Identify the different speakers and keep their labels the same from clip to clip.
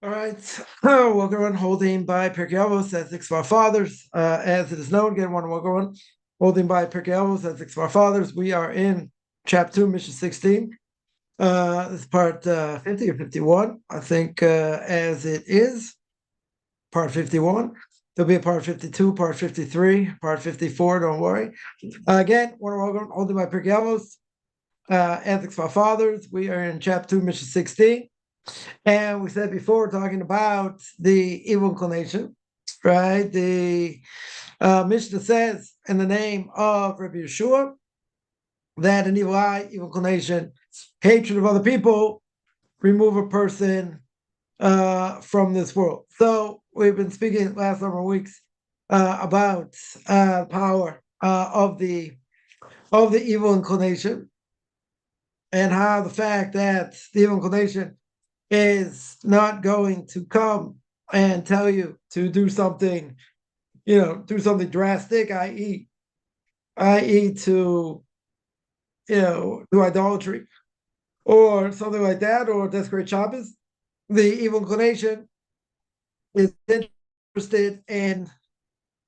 Speaker 1: All right. Welcome on Holding by Pirke Avos, ethics of our fathers. As it is known, again, one welcome on Holding by Pirke Avos, ethics of our fathers. We are in chapter 2, Mishna 16. This is part 50 or 51, I think, as it is. Part 51. There'll be a part 52, part 53, part 54, don't worry. Again, one welcome Holding by Pirke Avos, ethics of our fathers. We are in chapter 2, Mishna 16. And we said before, talking about the evil inclination, right? The Mishnah says in the name of Rabbi Yeshua that an evil eye, evil inclination, hatred of other people, remove a person from this world. So we've been speaking last number of weeks about power of the evil inclination, and how the fact that the evil inclination is not going to come and tell you to do something, do something drastic, i.e. to, do idolatry or something like that, or desecrate Shabbos. The evil inclination is interested in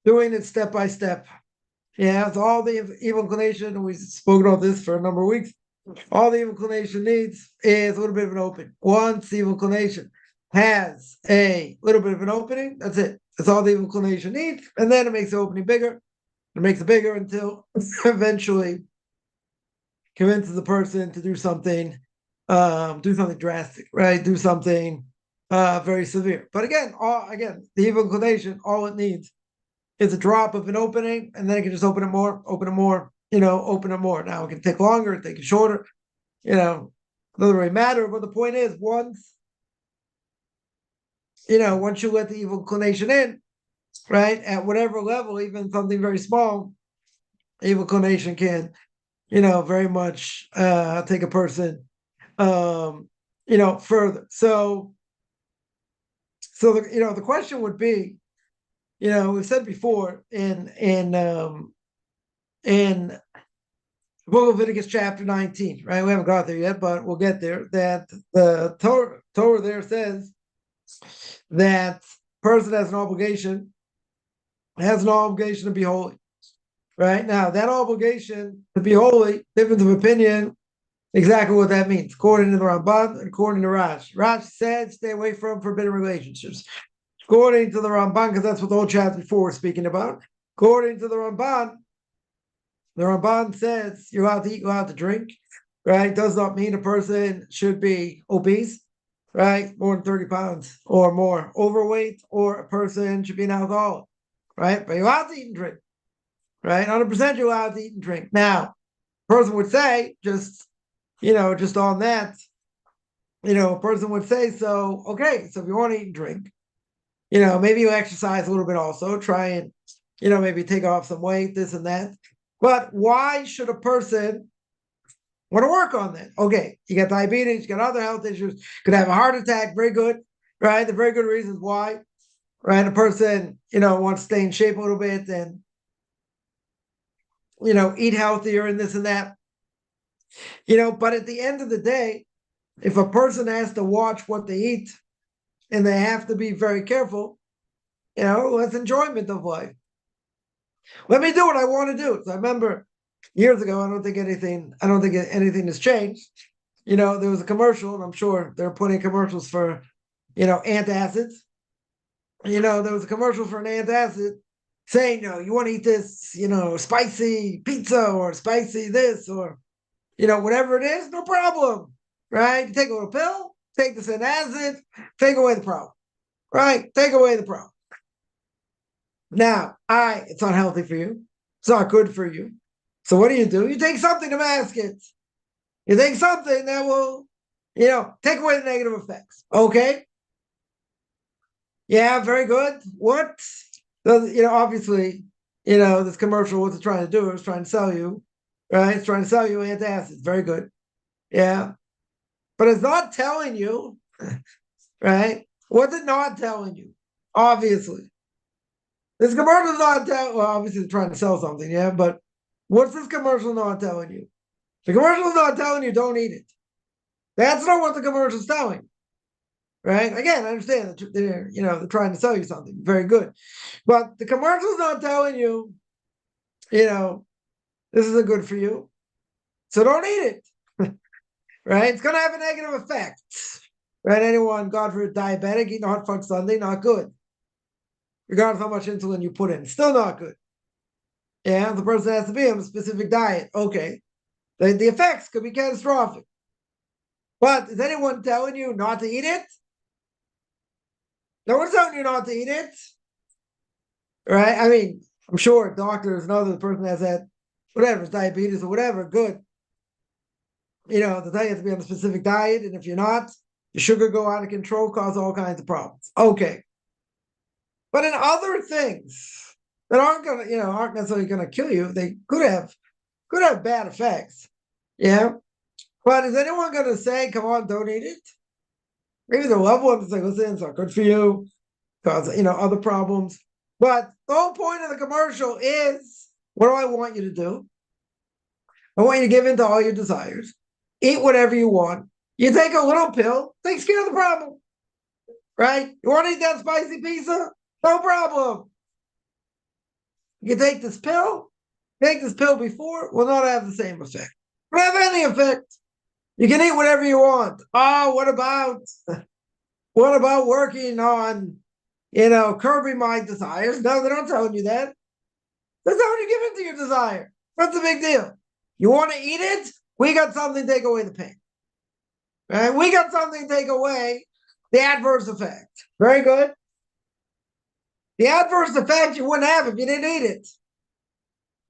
Speaker 1: doing it step by step. Yeah, so all the evil inclination, we've spoken about this for a number of weeks, all the evil inclination needs is a little bit of an opening. Once the evil inclination has a little bit of an opening, that's it. That's all the evil inclination needs. And then it makes the opening bigger. It makes it bigger until eventually convinces the person to do something drastic, right? Do something very severe. But again, the evil inclination, all it needs is a drop of an opening, and then it can just open it more, open it more. Now it can take longer, it can take shorter, doesn't really matter. But the point is, once you let the evil inclination in, right, at whatever level, even something very small, evil inclination can, very much take a person, further. So the question would be, we've said before in Leviticus chapter 19, right? We haven't got there yet, but we'll get there. That the Torah there says that person has an obligation to be holy. Right? Now, that obligation to be holy, difference of opinion, exactly what that means, according to the Ramban and according to Rashi. Rashi said, stay away from forbidden relationships. According to the Ramban, because that's what the whole chapter before we're speaking about, according to the Ramban says you're allowed to eat, you're allowed to drink, right? Does not mean a person should be obese, right? More than 30 pounds or more overweight, or a person should be an alcoholic, right? But you're allowed to eat and drink, right? 100% you're allowed to eat and drink. Now, a person would say, just on that, a person would say, so, okay, so if you want to eat and drink, maybe you exercise a little bit also, try and, maybe take off some weight, this and that. But why should a person want to work on that? Okay, you got diabetes, you got other health issues, could have a heart attack, very good, right? The very good reasons why, right? A person, wants to stay in shape a little bit and, eat healthier and this and that. But at the end of the day, if a person has to watch what they eat and they have to be very careful, that's enjoyment of life. Let me do what I want to do. So I remember years ago, I don't think anything has changed. There was a commercial, and I'm sure there are plenty of commercials for, antacids. There was a commercial for an antacid saying, you want to eat this, spicy pizza or spicy this or, whatever it is, no problem, right? You take a little pill, take this antacid, take away the problem, right? Take away the problem. Now, it's not healthy for you. It's not good for you. So what do? You take something to mask it. You take something that will, take away the negative effects. Okay? Yeah, very good. What? Obviously, this commercial, what's it trying to do? It's trying to sell you, right? It's trying to sell you antacids. Very good. Yeah. But it's not telling you, right? What's it not telling you? Obviously. This commercial is not telling, well, obviously they're trying to sell something, yeah, but what's this commercial not telling you? The commercial is not telling you don't eat it. That's not what the commercial is telling. right? Again, I understand that they're trying to sell you something. Very good. But the commercial's not telling you, this isn't good for you. So don't eat it, right? It's going to have a negative effect, right? Anyone, God forbid, diabetic, eating a hot fudge sundae, not good. Regardless of how much insulin you put in, still not good. Yeah, the person has to be on a specific diet. Okay. The effects could be catastrophic. But is anyone telling you not to eat it? No one's telling you not to eat it, right? I mean, I'm sure doctors know that the person has that, whatever, diabetes or whatever, good. They tell you have to be on a specific diet, and if you're not, your sugar go out of control, cause all kinds of problems. Okay. But in other things that aren't necessarily gonna kill you, they could have bad effects. Yeah. But is anyone gonna say, come on, don't eat it? Maybe their loved ones say, listen, it's not good for you, cause other problems. But the whole point of the commercial is, what do I want you to do? I want you to give in to all your desires, eat whatever you want. You take a little pill, takes care of the problem, right? You want to eat that spicy pizza? No problem. You take this pill before, will not have the same effect. Will have any effect. You can eat whatever you want. Oh, what about working on, curbing my desires? No, they're not telling you that. They're telling you give in to your desire. What's the big deal? You want to eat it? We got something to take away the pain. Right? We got something to take away the adverse effect. Very good. The adverse effect you wouldn't have if you didn't eat it.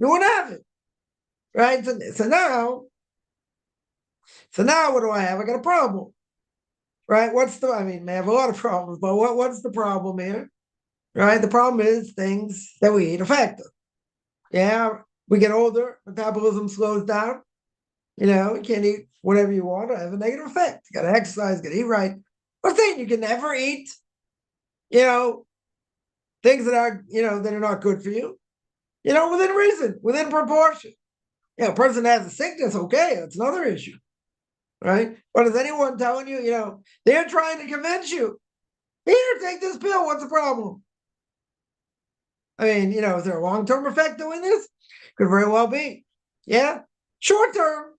Speaker 1: You wouldn't have it. Right? So now what do I have? I got a problem. Right? I have a lot of problems, but what's the problem here? Right? The problem is things that we eat affect us. Yeah, we get older, metabolism slows down. You can't eat whatever you want, or have a negative effect. You got to exercise, got to eat right. I'm saying you can never eat, things that are not good for you, within reason, within proportion. A person has a sickness, okay, that's another issue, right? But is anyone telling you, they're trying to convince you, here, take this pill, what's the problem? I mean, is there a long-term effect doing this? Could very well be. Yeah. Short-term,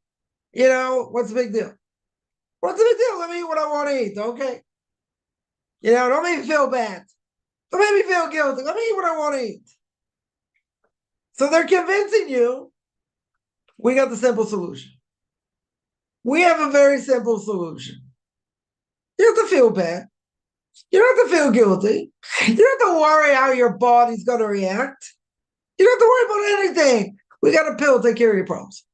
Speaker 1: what's the big deal? What's the big deal? Let me eat what I want to eat, okay? Don't make me feel bad. Don't make me feel guilty. Let me eat what I want to eat. So they're convincing you, we got the simple solution. We have a very simple solution. You don't have to feel bad. You don't have to feel guilty. You don't have to worry how your body's going to react. You don't have to worry about anything. We got a pill to take care of your problems.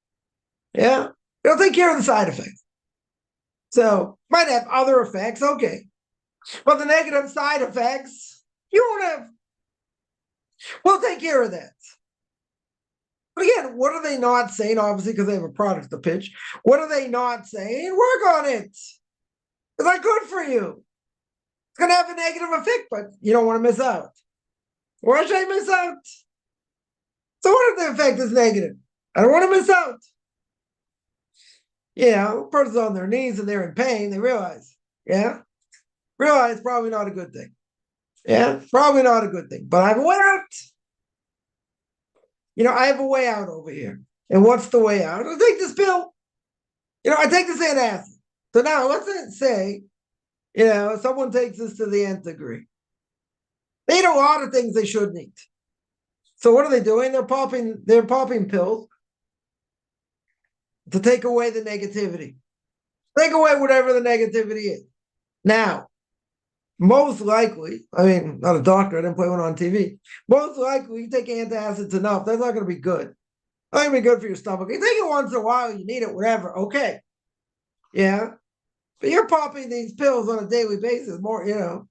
Speaker 1: Yeah? It'll take care of the side effects. So, might have other effects, okay. But the negative side effects, you won't have. We'll take care of that. But again, what are they not saying? Obviously, because they have a product to pitch. What are they not saying? Work on it. It's not good for you. It's going to have a negative effect, but you don't want to miss out. Why should I miss out? So what if the effect is negative? I don't want to miss out. A person's on their knees and they're in pain, they realize, probably not a good thing. Yeah, probably not a good thing. But I have a way out. I have a way out over here. And what's the way out? I'll take this pill. I take this antacid. So now let's say, someone takes this to the nth degree. They eat a lot of things they shouldn't eat. So what are they doing? They're popping pills to take away the negativity. Take away whatever the negativity is. Now, most likely, not a doctor, I didn't play one on TV. Most likely, you take antacids enough, that's not going to be good. Not going to be good for your stomach. You take it once in a while, you need it, whatever, okay. Yeah. But you're popping these pills on a daily basis, more, like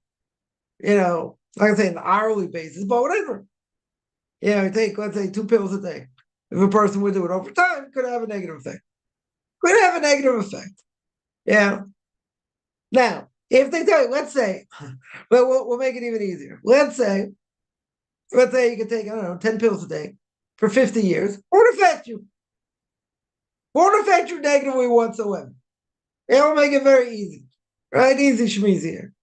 Speaker 1: I say, an hourly basis, but whatever. You take, let's say, 2 pills a day. If a person would do it over time, it could have a negative effect. Could have a negative effect. Yeah. Now, if they tell you, let's say, but we'll make it even easier. Let's say you can take, 10 pills a day for 50 years. Won't affect you. Won't affect you negatively whatsoever. It will make it very easy. Right? Easy schmeezy here.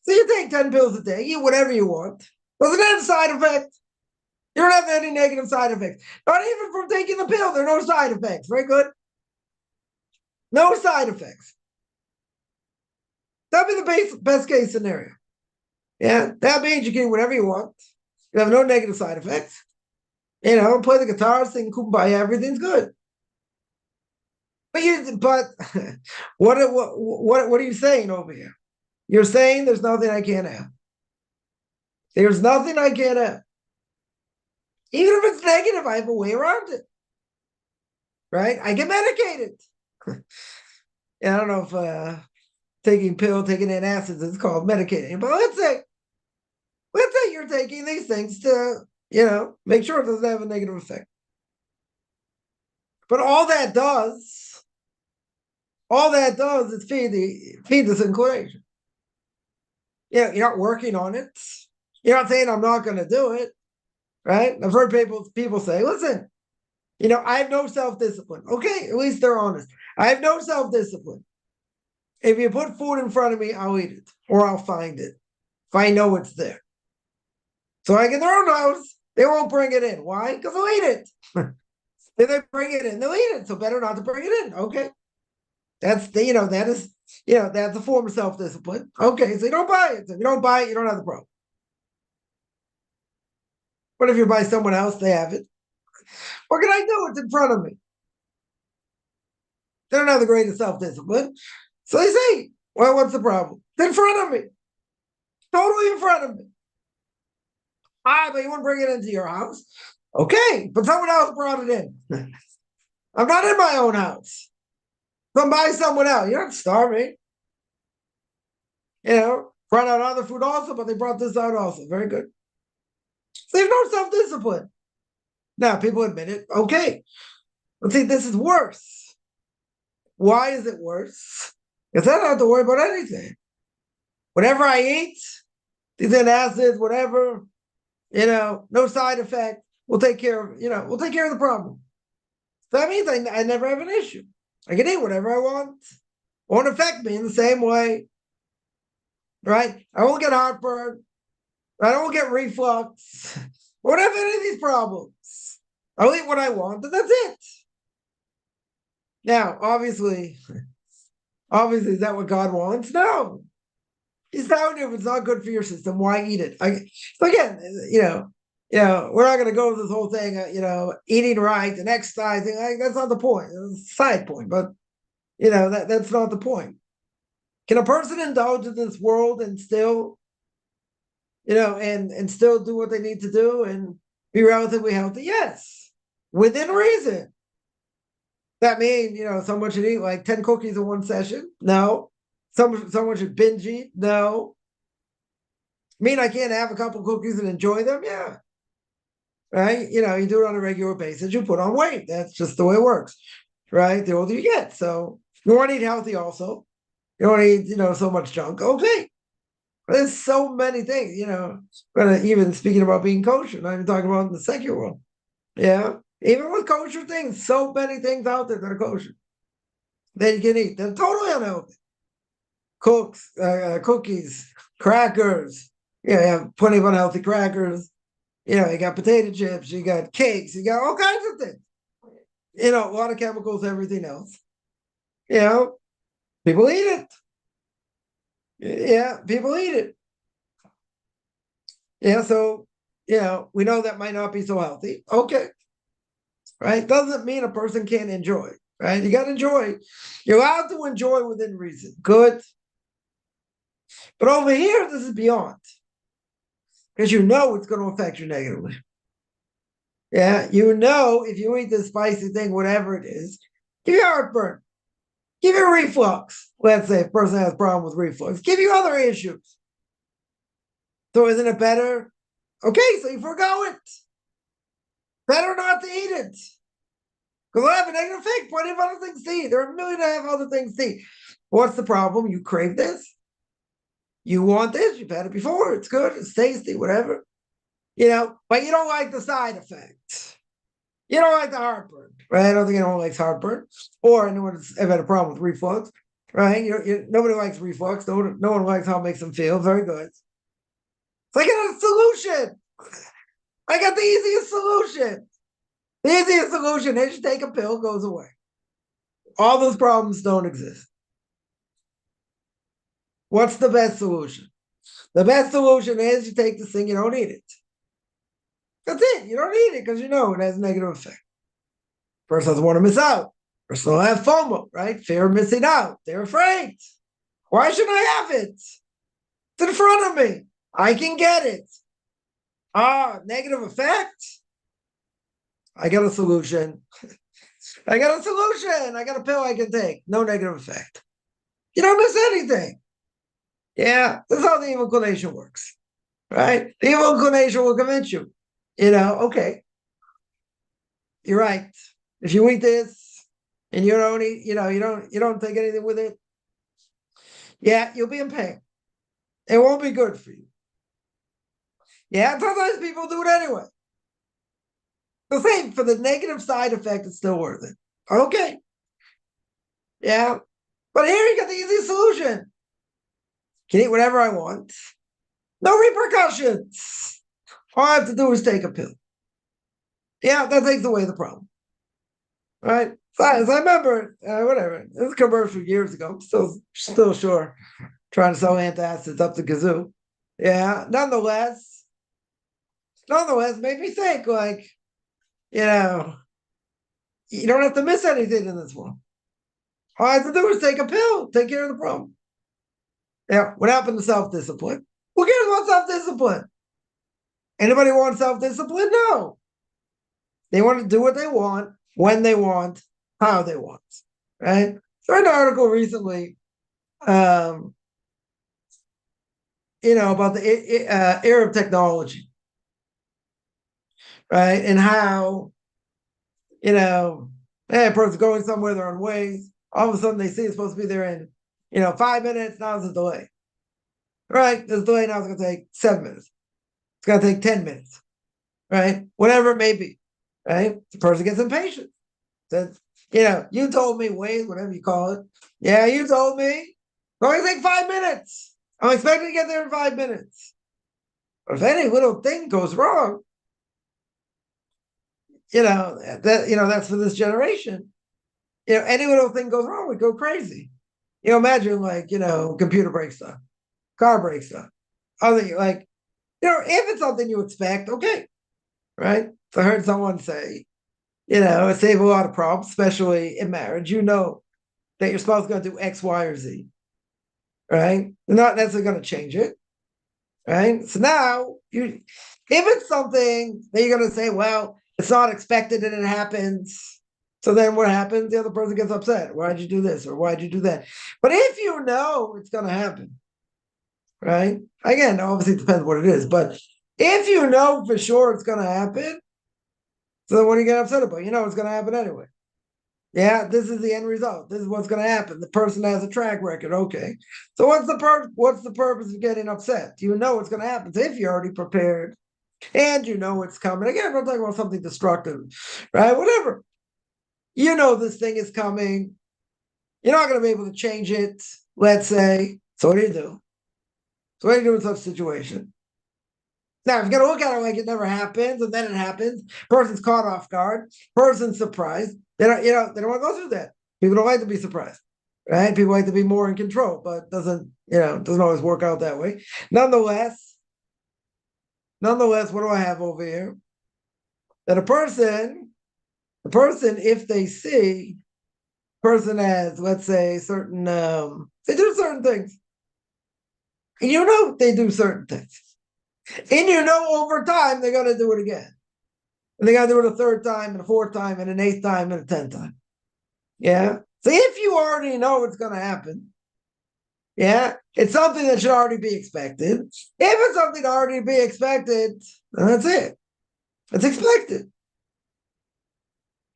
Speaker 1: So you take 10 pills a day, eat whatever you want. Doesn't have a side effect. You don't have any negative side effects. Not even from taking the pill, there are no side effects. Very good. No side effects. That'd be the best case scenario. Yeah, that means you can eat whatever you want. You have no negative side effects. Play the guitar, sing kumbaya, everything's good. But what are you saying over here? You're saying there's nothing I can't have. There's nothing I can't have. Even if it's negative, I have a way around it. Right? I get medicated. I don't know if taking antacids is called medicating, but let's say you're taking these things to, make sure it doesn't have a negative effect. But all that does is feed this inclination. You're not working on it. You're not saying I'm not going to do it, right? I've heard people say, listen, I have no self-discipline. Okay, at least they're honest. I have no self-discipline. If you put food in front of me, I'll eat it, or I'll find it if I know it's there. So I get their own house, they won't bring it in. Why? Because they'll eat it. If they bring it in, they'll eat it. So better not to bring it in. Okay. That's that's a form of self-discipline. Okay, so you don't buy it. So if you don't buy it, you don't have the problem. But if you buy someone else, they have it. What can I do? It's in front of me. They don't have the greatest self-discipline. So they say, well, what's the problem? It's in front of me. Totally in front of me. But you want to bring it into your house? Okay, but someone else brought it in. I'm not in my own house. So I'm buying someone else. You're not starving. Brought out other food also, but they brought this out also. Very good. So there's no self-discipline. Now, people admit it. Okay. But see, this is worse. Why is it worse? Because I don't have to worry about anything. Whatever I eat, these antacids, whatever, no side effect. We'll take care of the problem. So that means I never have an issue. I can eat whatever I want. It won't affect me in the same way. Right? I won't get heartburn. I won't get reflux. I won't have any of these problems. I'll eat what I want, and that's it. Now, obviously, is that what God wants? No. He's telling you if it's not good for your system, why eat it? So again, we're not going to go with this whole thing, eating right and exercising. That's not the point. It's a side point, but that's not the point. Can a person indulge in this world and still, and still do what they need to do and be relatively healthy? Yes, within reason. That means, someone should eat like 10 cookies in one session? No. Someone should binge eat? No. Mean I can't have a couple cookies and enjoy them? Yeah. Right? You do it on a regular basis, you put on weight. That's just the way it works. Right? The older you get. So you want to eat healthy also. You don't eat, so much junk. Okay. There's so many things, even speaking about being kosher, not even talking about in the secular world. Yeah. Even with kosher things, so many things out there that are kosher that you can eat. They're totally unhealthy. Cookies, crackers. You have plenty of unhealthy crackers. You got potato chips, you got cakes, you got all kinds of things. A lot of chemicals, everything else. People eat it. Yeah, people eat it. Yeah, so, we know that might not be so healthy. Okay. Right? Doesn't mean a person can't enjoy. Right? You got to enjoy. You're allowed to enjoy within reason. Good. But over here, this is beyond. Because it's going to affect you negatively. Yeah, if you eat this spicy thing, whatever it is, give you heartburn. Give you reflux. Let's say a person has a problem with reflux. Give you other issues. So isn't it better? Okay, so you forgo it. Better not to eat it. Because it'll have a negative effect. Plenty of other things to eat. There are 1.5 million other things to eat. What's the problem? You crave this. You want this. You've had it before. It's good. It's tasty, whatever. But you don't like the side effects. You don't like the heartburn, right? I don't think anyone likes heartburn or anyone who's ever had a problem with reflux. right? Nobody likes reflux. No one likes how it makes them feel. Very good. So I got a solution. I got the easiest solution. The easiest solution is you take a pill, goes away. All those problems don't exist. What's the best solution? The best solution is you take this thing, you don't eat it. That's it. You don't eat it because you know it has a negative effect. Person doesn't want to miss out. Person will have FOMO, right? Fear of missing out. They're afraid. Why should I have it? It's in front of me. I can get it. Negative effect? I got a solution. I got a pill I can take. No negative effect. You don't miss anything. Yeah, this is how the evil inclination works, right? The evil inclination will convince you, okay, you're right. If you eat this and you don't eat, you don't take anything with it, yeah, you'll be in pain. It won't be good for you. Yeah, sometimes people do it anyway. The same, for the negative side effect, it's still worth it. Okay. Yeah. But here you got the easy solution. Can eat whatever I want. No repercussions. All I have to do is take a pill. Yeah, that takes away the problem. Right? So I remember, whatever, this commercial years ago. I'm still sure. Trying to sell antacids up the kazoo. Yeah. Nonetheless, made me think, like, you don't have to miss anything in this one. All I have to do is take a pill, take care of the problem. Yeah. What happened to self-discipline? Who cares about self-discipline? Anybody want self-discipline? No. They want to do what they want, when they want, how they want. Right? So I read an article recently, about the era of technology, right? And how, a person's going somewhere, they're on Waze, all of a sudden they see it's supposed to be there in, 5 minutes, now there's a delay. Right? There's a delay, now it's going to take 7 minutes. It's going to take 10 minutes. Right? Whatever it may be. Right? The person gets impatient. Says, you told me, Waze, whatever you call it. Yeah, you told me. It's going to take 5 minutes. I'm expecting to get there in 5 minutes. But if any little thing goes wrong, that's for this generation. Any little thing goes wrong, we go crazy. Imagine computer breaks down, car breaks down. Other if it's something you expect, okay, right? So I heard someone say, it saves a lot of problems, especially in marriage. That your spouse is going to do X, Y, or Z, right? They're not necessarily going to change it, right? So now, if it's something that you're going to say, well, it's not expected and it happens, so then what happens? The other person gets upset. Why'd you do this or why'd you do that? But if you know it's going to happen, right? Again, obviously it depends what it is, but if you know for sure it's going to happen, so what are you getting upset about? It's going to happen anyway. Yeah, this is the end result. This is what's going to happen. The person has a track record. Okay. So what's the purpose of getting upset? You know what's going to happen. So if you're already prepared and you know it's coming, again, I'm talking about something destructive, right? Whatever. This thing is coming. You're not going to be able to change it, let's say. So what do you do? So what do you do in such a situation? Now, if you're going to look at it like it never happens, and then it happens, person's caught off guard, person's surprised. They don't want to go through that. People don't like to be surprised, right? People like to be more in control, but doesn't always work out that way. Nonetheless, what do I have over here? That the person, if they see, person has, let's say, certain, they do certain things. And they do certain things. And over time, they're going to do it again. And they got to do it a third time, and a fourth time, and an eighth time, and a 10th time. Yeah? So if you already know what's going to happen, yeah, it's something that should already be expected. If it's something to already be expected, then that's it. It's expected.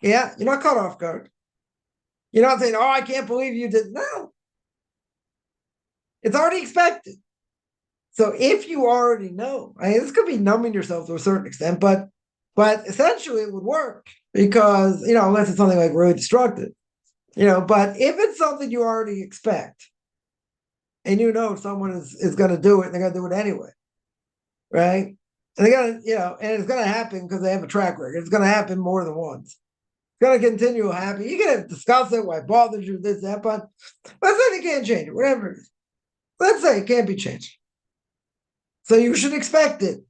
Speaker 1: Yeah? You're not caught off guard. You're not saying, I can't believe you did. No. It's already expected. So if you already know, this could be numbing yourself to a certain extent, but essentially it would work because, unless it's something like really destructive, But if it's something you already expect, and someone is going to do it, and they're going to do it anyway, right? And they're going to, and it's going to happen because they have a track record. It's going to happen more than once. It's going to continue happening. You're going to discuss it, why it bothers you, this, that, but let's say they can't change it, whatever it is. Let's say it can't be changed. So you should expect it.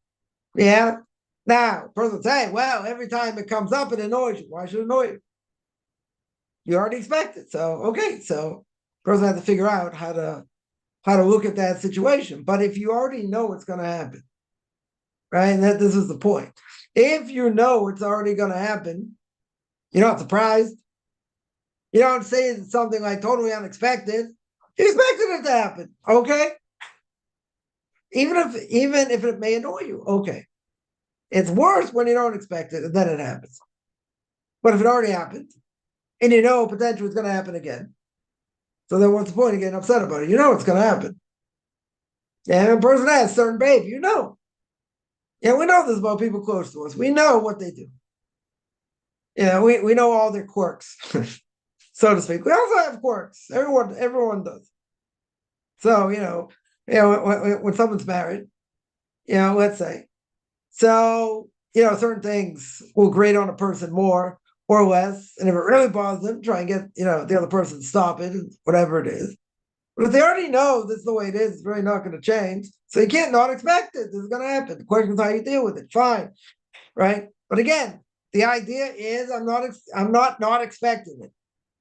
Speaker 1: Yeah. Now, person say, well, every time it comes up, it annoys you. Why should it annoy you? You already expect it. So, okay. So person has to figure out how to look at that situation. But if you already know it's going to happen, right? And this is the point. If you know it's already going to happen, you're not surprised. You don't say it's something like totally unexpected. You expected it to happen. Okay. Even if it may annoy you. Okay. It's worse when you don't expect it and then it happens. But if it already happened and potentially it's going to happen again, so then what's the point of getting upset about it? It's going to happen. And a person has certain behavior, Yeah, we know this about people close to us. We know what they do. We know all their quirks, so to speak. We also have quirks. Everyone does. So, when someone's married, let's say, so, certain things will grate on a person more or less. And if it really bothers them, try and get, the other person to stop it, whatever it is. But if they already know this is the way it is, it's really not going to change. So you can't not expect it. This is going to happen. The question is how you deal with it. Fine. Right. But again, the idea is I'm not expecting it.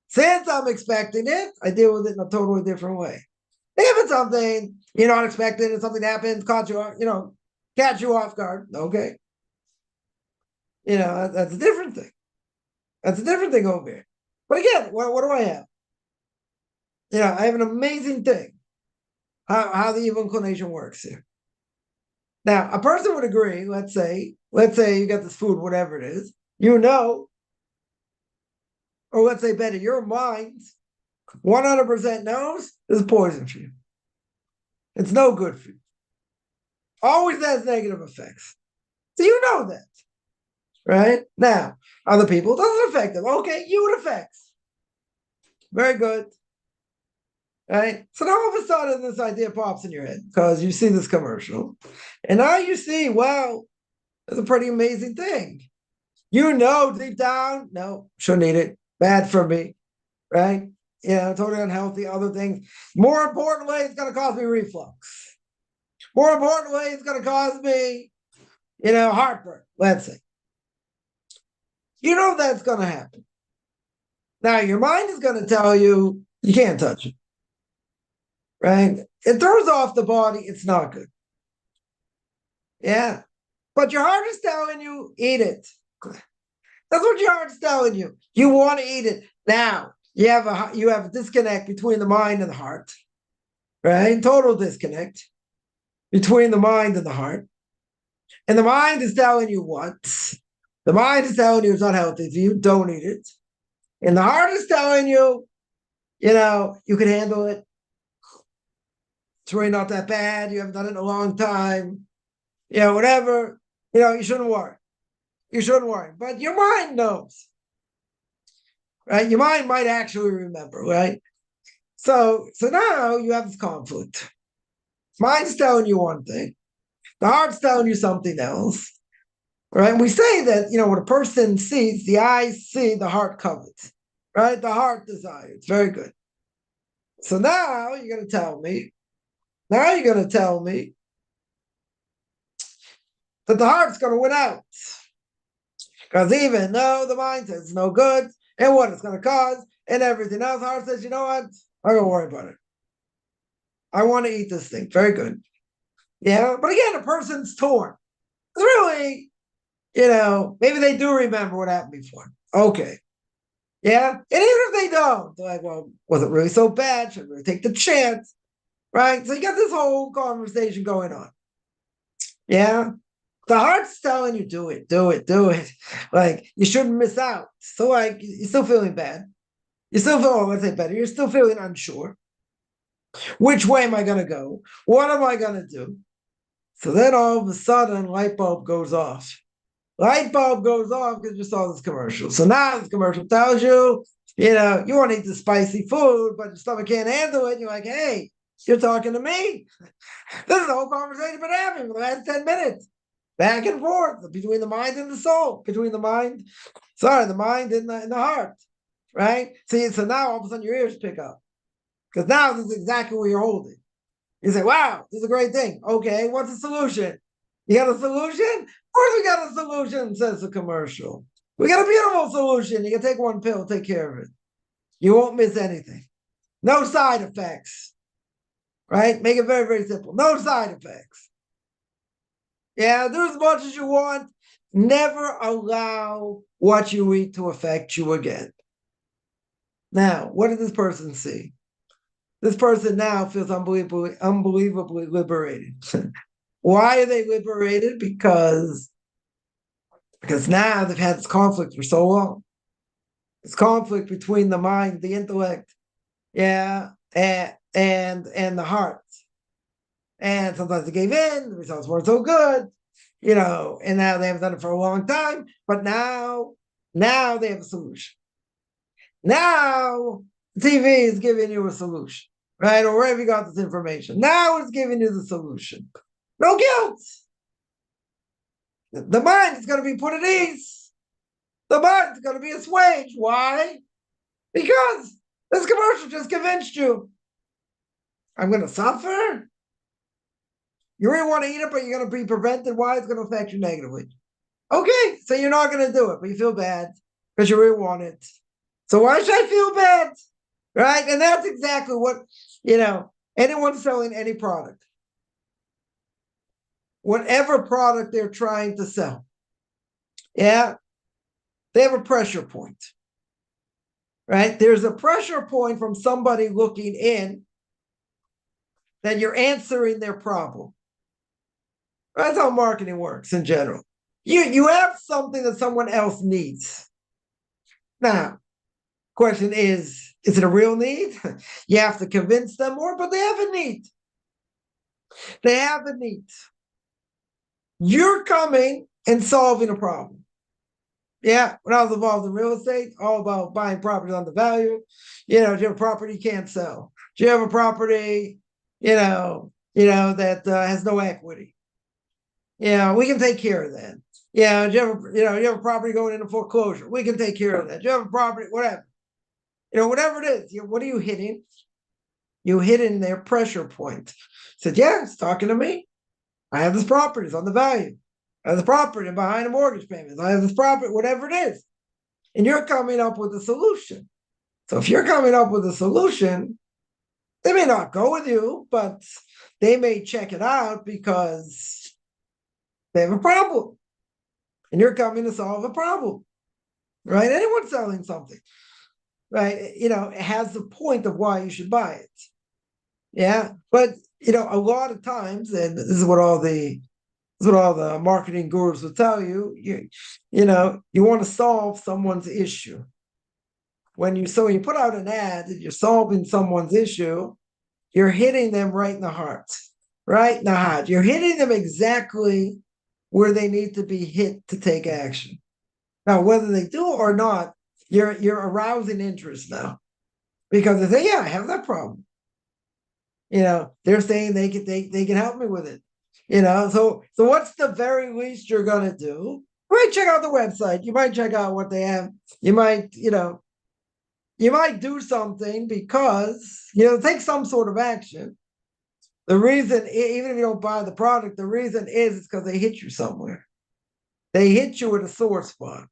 Speaker 1: Since I'm expecting it, I deal with it in a totally different way. If it's something you're not expecting and something happens, catch you off guard. Okay. That's a different thing. That's a different thing over here. But again, what do I have? I have an amazing thing. How the evil inclination works here. Now, a person would agree, let's say you got this food, whatever it is, or let's say better, your mind 100% knows this is poison for you. It's no good for you. Always has negative effects. So you know that. Right? Now, other people, it doesn't affect them. Okay, you it affects. Very good. Right? So now all of a sudden this idea pops in your head because you see this commercial. And now you see, wow, it's a pretty amazing thing. Deep down, no, shouldn't eat it. Bad for me. Right? Totally unhealthy, other things. More importantly, it's going to cause me reflux. More importantly, it's going to cause me, heartburn, let's say. That's going to happen. Now, your mind is going to tell you can't touch it. Right? It throws off the body. It's not good. Yeah. But your heart is telling you, eat it. That's what your heart's telling you. You want to eat it. Now, you have a disconnect between the mind and the heart. Right? Total disconnect between the mind and the heart. And the mind is telling you what? The mind is telling you it's not healthy for you. Don't eat it. And the heart is telling you, you can handle it. It's really not that bad. You haven't done it in a long time. Whatever. You shouldn't worry. You shouldn't worry. But your mind knows. Right? Your mind might actually remember, right? So now you have this conflict. Mind's telling you one thing. The heart's telling you something else. Right? And we say that, when a person sees, the eyes see, the heart covets. Right? The heart desires. Very good. So now you're going to tell me that the heart's going to win out. Because even though the mind says it's no good, and what it's going to cause, and everything else, the heart says, you know what? I'm going to worry about it. I want to eat this thing. Very good. Yeah, but again, a person's torn. It's really, maybe they do remember what happened before. Okay. Yeah, and even if they don't, they're like, well, was it really so bad? Should we take the chance? Right? So you got this whole conversation going on. Yeah. The heart's telling you, do it. Like, you shouldn't miss out. So, like, you're still feeling bad. You still feel, let's say better. You're still feeling unsure. Which way am I going to go? What am I going to do? So then all of a sudden, light bulb goes off. Light bulb goes off because you saw this commercial. So now this commercial tells you You know, you want to eat the spicy food, but your stomach can't handle it. You're like, hey, you're talking to me. This is the whole conversation we've been having for the last 10 minutes. Back and forth between the mind and the soul, between the mind and the heart, right? See, so now all of a sudden your ears pick up. Because now this is exactly what you're holding. You say, wow, this is a great thing. Okay, what's the solution? You got a solution? Of course we got a solution, says the commercial. We got a beautiful solution. You can take one pill, take care of it. You won't miss anything. No side effects, right? Make it very, very simple. No side effects. Yeah, do as much as you want. Never allow what you eat to affect you again. Now, what did this person see? This person now feels unbelievably liberated. Why are they liberated? Because now they've had this conflict for so long. This conflict between the mind, the intellect, yeah, and the heart. And sometimes they gave in, the results weren't so good, you know, and now they haven't done it for a long time, but now they have a solution. Now TV is giving you a solution, right? Or wherever you got this information. Now it's giving you the solution. No guilt. The mind is going to be put at ease. The mind is going to be assuaged. Why? Because this commercial just convinced you. I'm going to suffer. You really want to eat it, but you're going to be prevented. Why? It's going to affect you negatively. Okay, so you're not going to do it, but you feel bad because you really want it. So why should I feel bad? Right? And that's exactly what, you know, anyone selling any product, whatever product they're trying to sell, yeah, they have a pressure point, right? There's a pressure point from somebody looking in that you're answering their problem. That's how marketing works in general. You have something that someone else needs. Now, question is it a real need? You have to convince them more, but they have a need. They have a need. You're coming and solving a problem. Yeah, when I was involved in real estate, all about buying properties on the value. You know, do you have a property you can't sell? Do you have a property, that has no equity? Yeah, we can take care of that. Yeah, you have a property going into foreclosure. We can take care of that. You have a property, whatever. Whatever it is. What are you hitting? You hitting their pressure point. Said, yeah, it's talking to me. I have this property, it's on the value. I have the property behind the mortgage payments. I have this property, whatever it is. And you're coming up with a solution. So if you're coming up with a solution, they may not go with you, but they may check it out because they have a problem. And you're coming to solve a problem, right? Anyone selling something, right? It has the point of why you should buy it. Yeah. But, a lot of times, and this is what all the marketing gurus will tell you, you want to solve someone's issue. When you put out an ad and you're solving someone's issue, you're hitting them right in the heart, right in the heart. You're hitting them exactly where they need to be hit to take action. Now, whether they do or not, you're arousing interest now, because they say, "Yeah, I have that problem." They're saying they can help me with it. So what's the very least you're gonna do? You might check out the website. You might check out what they have. You might do something because take some sort of action. The reason, even if you don't buy the product, the reason is because they hit you somewhere. They hit you at a sore spot.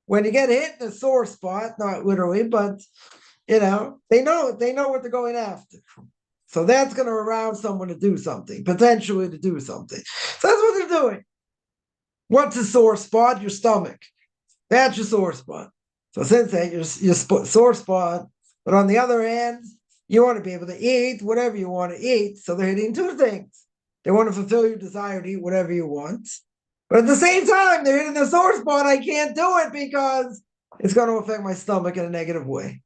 Speaker 1: When you get hit in a sore spot, not literally, but they know what they're going after. So that's going to arouse someone to do something, potentially to do something. So that's what they're doing. What's a sore spot? Your stomach. That's your sore spot. So since that, your sore spot, but on the other hand, you want to be able to eat whatever you want to eat. So they're hitting two things. They want to fulfill your desire to eat whatever you want. But at the same time, they're hitting the sore spot. I can't do it because it's going to affect my stomach in a negative way.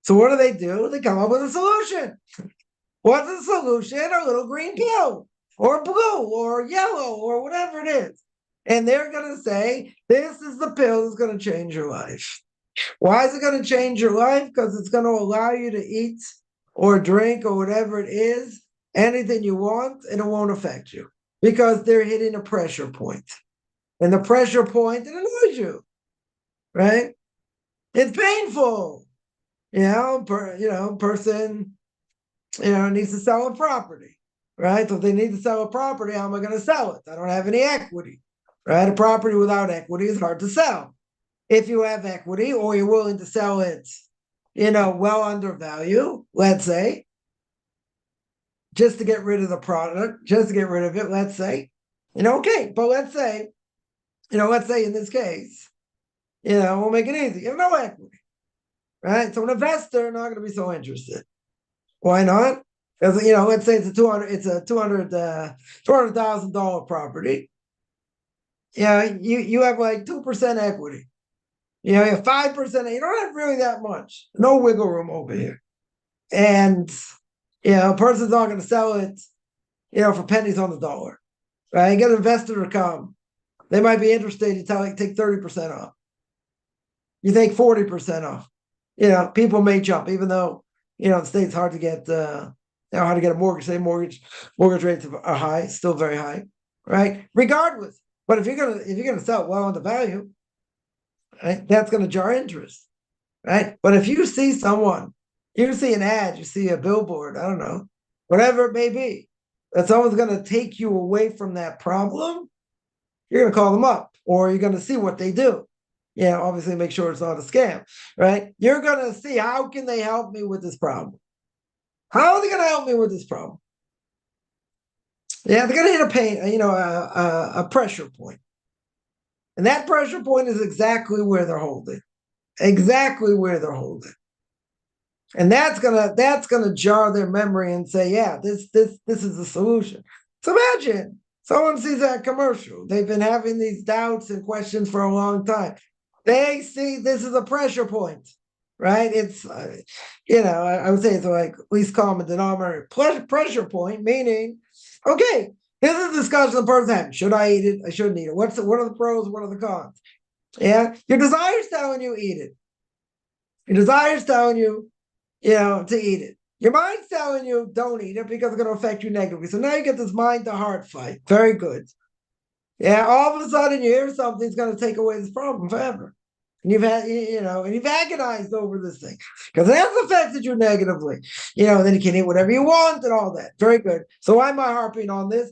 Speaker 1: So what do? They come up with a solution. What's the solution? A little green pill, or blue, or yellow, or whatever it is. And they're going to say, this is the pill that's going to change your life. Why is it going to change your life? Because it's going to allow you to eat or drink or whatever it is, anything you want, and it won't affect you because they're hitting a pressure point. And the pressure point, it annoys you, right? It's painful. Person, needs to sell a property, right? So if they need to sell a property, how am I going to sell it? I don't have any equity, right? A property without equity is hard to sell. If you have equity or you're willing to sell it, well under value, let's say, just to get rid of the product, just to get rid of it, let's say, okay, but let's say in this case, we'll make it easy. You have no equity, right? So an investor not going to be so interested. Why not? Because let's say it's a $200,000 property. Yeah, you have like 2% equity. You have 5%. You don't have really that much. No wiggle room over here. And a person's not going to sell it, for pennies on the dollar. Right? You get an investor to come. They might be interested. You take 30% off. You take 40% off. People may jump, even though the state's hard to get hard to get a mortgage. Say mortgage rates are high, still very high, right? Regardless. But if you're gonna sell it well under value, right, that's gonna jar interest, right? But if you see an ad, you see a billboard, I don't know, whatever it may be, that someone's gonna take you away from that problem, you're gonna call them up, or you're gonna see what they do. Obviously make sure it's not a scam, right? You're gonna see how can they help me with this problem. How are they going to help me with this problem? Yeah, they're going to hit a pressure point. And that pressure point is exactly where they're holding. Exactly where they're holding. And that's gonna jar their memory and say, yeah, this is the solution. So imagine someone sees that commercial. They've been having these doubts and questions for a long time. They see this is a pressure point. Right? It's, I would say it's like least common denominator pressure point, meaning, okay, this is a discussion the person having. Should I eat it? I shouldn't eat it. What are the pros? What are the cons? Yeah. Your desire is telling you eat it. Your desire is telling you, to eat it. Your mind's telling you don't eat it because it's going to affect you negatively. So now you get this mind to heart fight. Very good. Yeah. All of a sudden you hear something's going to take away this problem forever. And you've agonized over this thing because it has affected you negatively. Then you can eat whatever you want and all that. Very good. So why am I harping on this?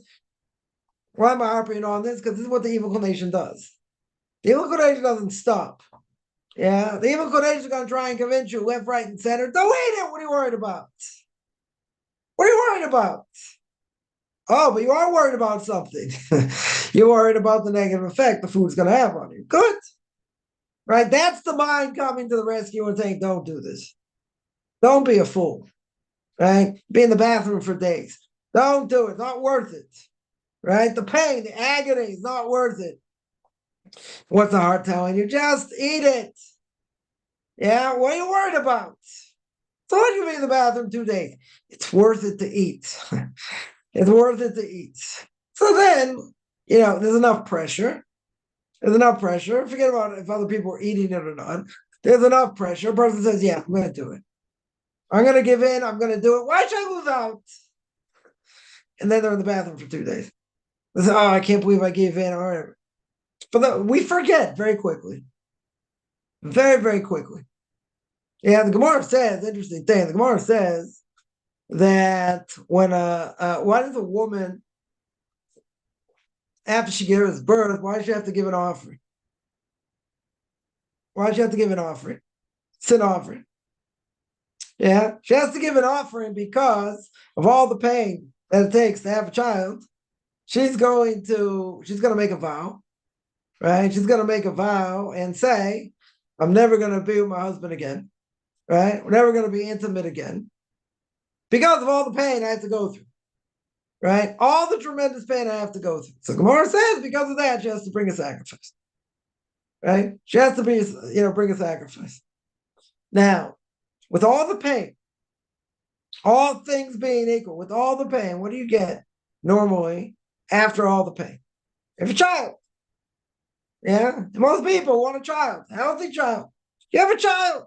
Speaker 1: Because this is what the evil inclination does. The evil inclination doesn't stop. Yeah, the evil inclination is going to try and convince you left, right, and center. Don't eat it. What are you worried about? What are you worried about? Oh, but you are worried about something. You're worried about the negative effect the food's going to have on you. Good. Right? That's the mind coming to the rescue and saying, don't do this. Don't be a fool. Right? Be in the bathroom for days. Don't do it. Not worth it. Right? The pain, the agony is not worth it. What's the heart telling you? Just eat it. Yeah? What are you worried about? So what you be in the bathroom 2 days? It's worth it to eat. It's worth it to eat. So then, there's enough pressure. There's enough pressure. Forget about if other people are eating it or not. There's enough pressure. A person says, yeah, I'm going to do it. I'm going to give in. I'm going to do it. Why should I lose out? And then they're in the bathroom for 2 days. They say, oh, I can't believe I gave in. Or whatever. But we forget very quickly. Very, very quickly. Yeah, the Gemara says, interesting thing. The Gemara says that when why does a woman, after she gives birth, why does she have to give an offering? Why does she have to give an offering? It's an offering. Yeah, she has to give an offering because of all the pain that it takes to have a child. She's going to make a vow, right? She's going to make a vow and say, I'm never going to be with my husband again, right? We're never going to be intimate again because of all the pain I have to go through, right? All the tremendous pain I have to go through. So Gemara says because of that, she has to bring a sacrifice, right? She has to bring a sacrifice. Now, with all the pain, all things being equal, with all the pain, what do you get normally after all the pain? You have a child. Yeah, most people want a child, a healthy child. You have a child.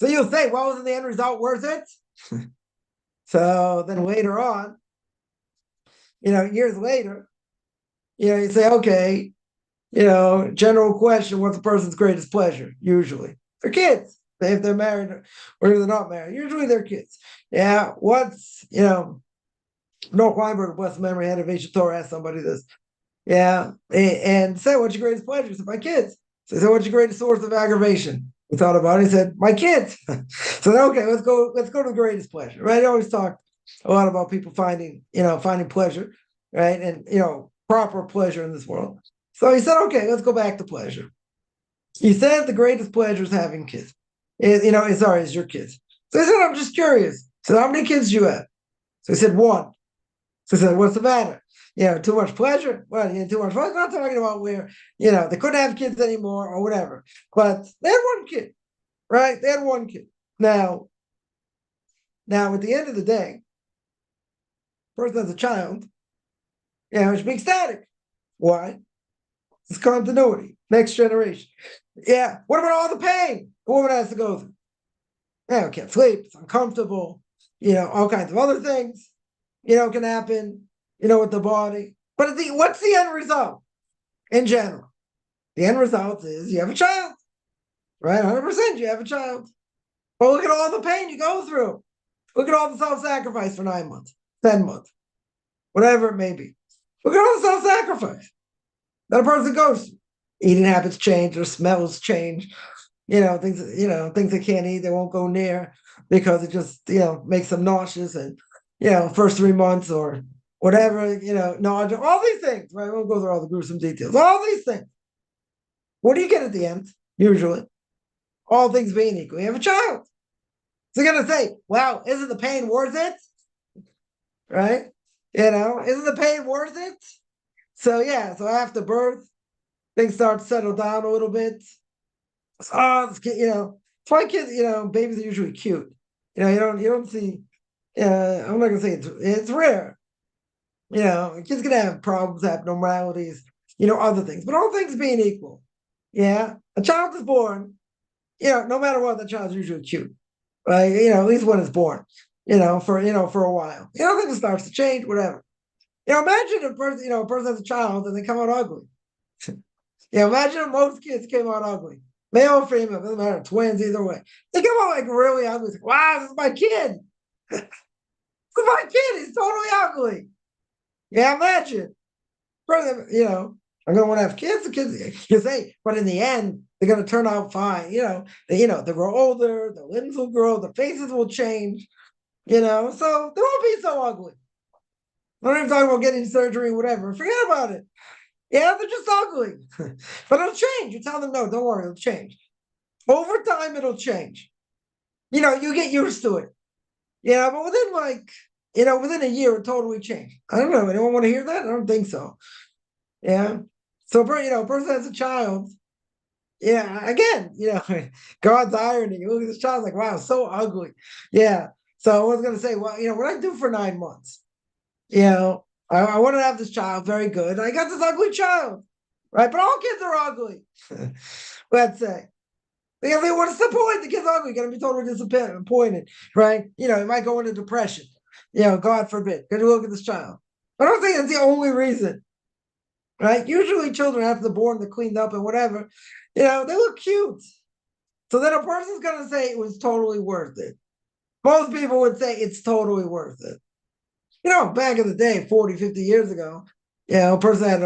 Speaker 1: So you'll say, well, wasn't the end result worth it? So then later on, years later, you say, okay, general question, what's a person's greatest pleasure? Usually their kids. If they're married or if they're not married, usually they're kids. Yeah, Noah Weinberg, blessed memory, head of Ancient Torah, asked somebody this. Yeah, and said, what's your greatest pleasure? He said, my kids. So he said, what's your greatest source of aggravation? He thought about it. He said, my kids. So okay, let's go to the greatest pleasure, right? I always talk a lot about people finding pleasure, right? And, proper pleasure in this world. So he said, okay, let's go back to pleasure. He said the greatest pleasure is having kids. Is your kids. So he said, I'm just curious. So how many kids do you have? So he said, one. So I said, what's the matter? Too much pleasure? Well, too much pleasure. I'm not talking about where, they couldn't have kids anymore or whatever. But they had one kid, right? They had one kid. Now, at the end of the day, person has a child, it should be ecstatic. Why? It's continuity, next generation. Yeah. What about all the pain a woman has to go through? Yeah, can't sleep, it's uncomfortable, all kinds of other things, can happen, with the body. But what's the end result in general? The end result is you have a child, right? 100% you have a child. But look at all the pain you go through. Look at all the self-sacrifice for 9 months, 10 months, whatever it may be. Look at all the self-sacrifice that a person goes through. Eating habits change, their smells change, things they can't eat, they won't go near because it just, makes them nauseous and, first 3 months or whatever, nausea, all these things, right? We won't go through all the gruesome details, all these things. What do you get at the end? Usually, all things being equal, you have a child. So you're going to say, wow, isn't the pain worth it? Right? Isn't the pain worth it? So so after birth, things start to settle down a little bit. This kid, it's why kids, babies are usually cute. You don't see. I'm not gonna say it's rare. Kids can have problems, abnormalities, other things, but all things being equal, a child is born. No matter what, the child's usually cute, right? At least when it's born. For a while. Things starts to change, whatever. Imagine a person has a child and they come out ugly. Imagine if most kids came out ugly. Male or female, doesn't matter, twins, either way. They come out like really ugly. Like, wow, this is my kid. This is my kid. He's totally ugly. Yeah, imagine. I'm gonna want to have kids. The kids, you say, but in the end, they're gonna turn out fine. They grow older, the limbs will grow, the faces will change. So they won't be so ugly. I'm not even talking about getting surgery, whatever. Forget about it. Yeah, they're just ugly. But it'll change. You tell them, no, don't worry, it'll change. Over time, it'll change. You get used to it. But within a year, it totally changed. I don't know. Anyone want to hear that? I don't think so. Yeah. So, a person has a child. Yeah. Again, God's irony. You look at this child like, wow, so ugly. Yeah. So I was going to say, well, what I do for 9 months? I wanted to have this child, very good. I got this ugly child, right? But all kids are ugly. Let's say. What's the point? The kid's ugly. You're going to be totally disappointed, right? You might go into depression. God forbid. Because you look at this child. I don't think that's the only reason, right? Usually children, after they're born, they're cleaned up and whatever. They look cute. So then a person's going to say it was totally worth it. Most people would say it's totally worth it. Back in the day, 40, 50 years ago, a person had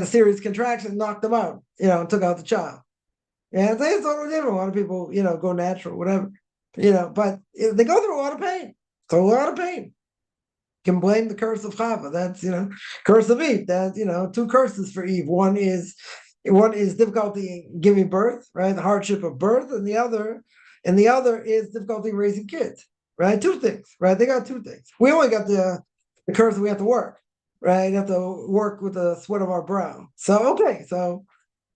Speaker 1: a serious contraction, knocked them out, and took out the child. Yeah, it's totally different. A lot of people, go natural, whatever, but they go through a lot of pain. It's a lot of pain. You can blame the curse of Chava. That's, curse of Eve. That, 2 curses for Eve. One is difficulty in giving birth, right? The hardship of birth, and the other is difficulty in raising kids. Right? 2 things, right? They got 2 things. We only got the curse that we have to work, right? You have to work with the sweat of our brow. So, okay. So,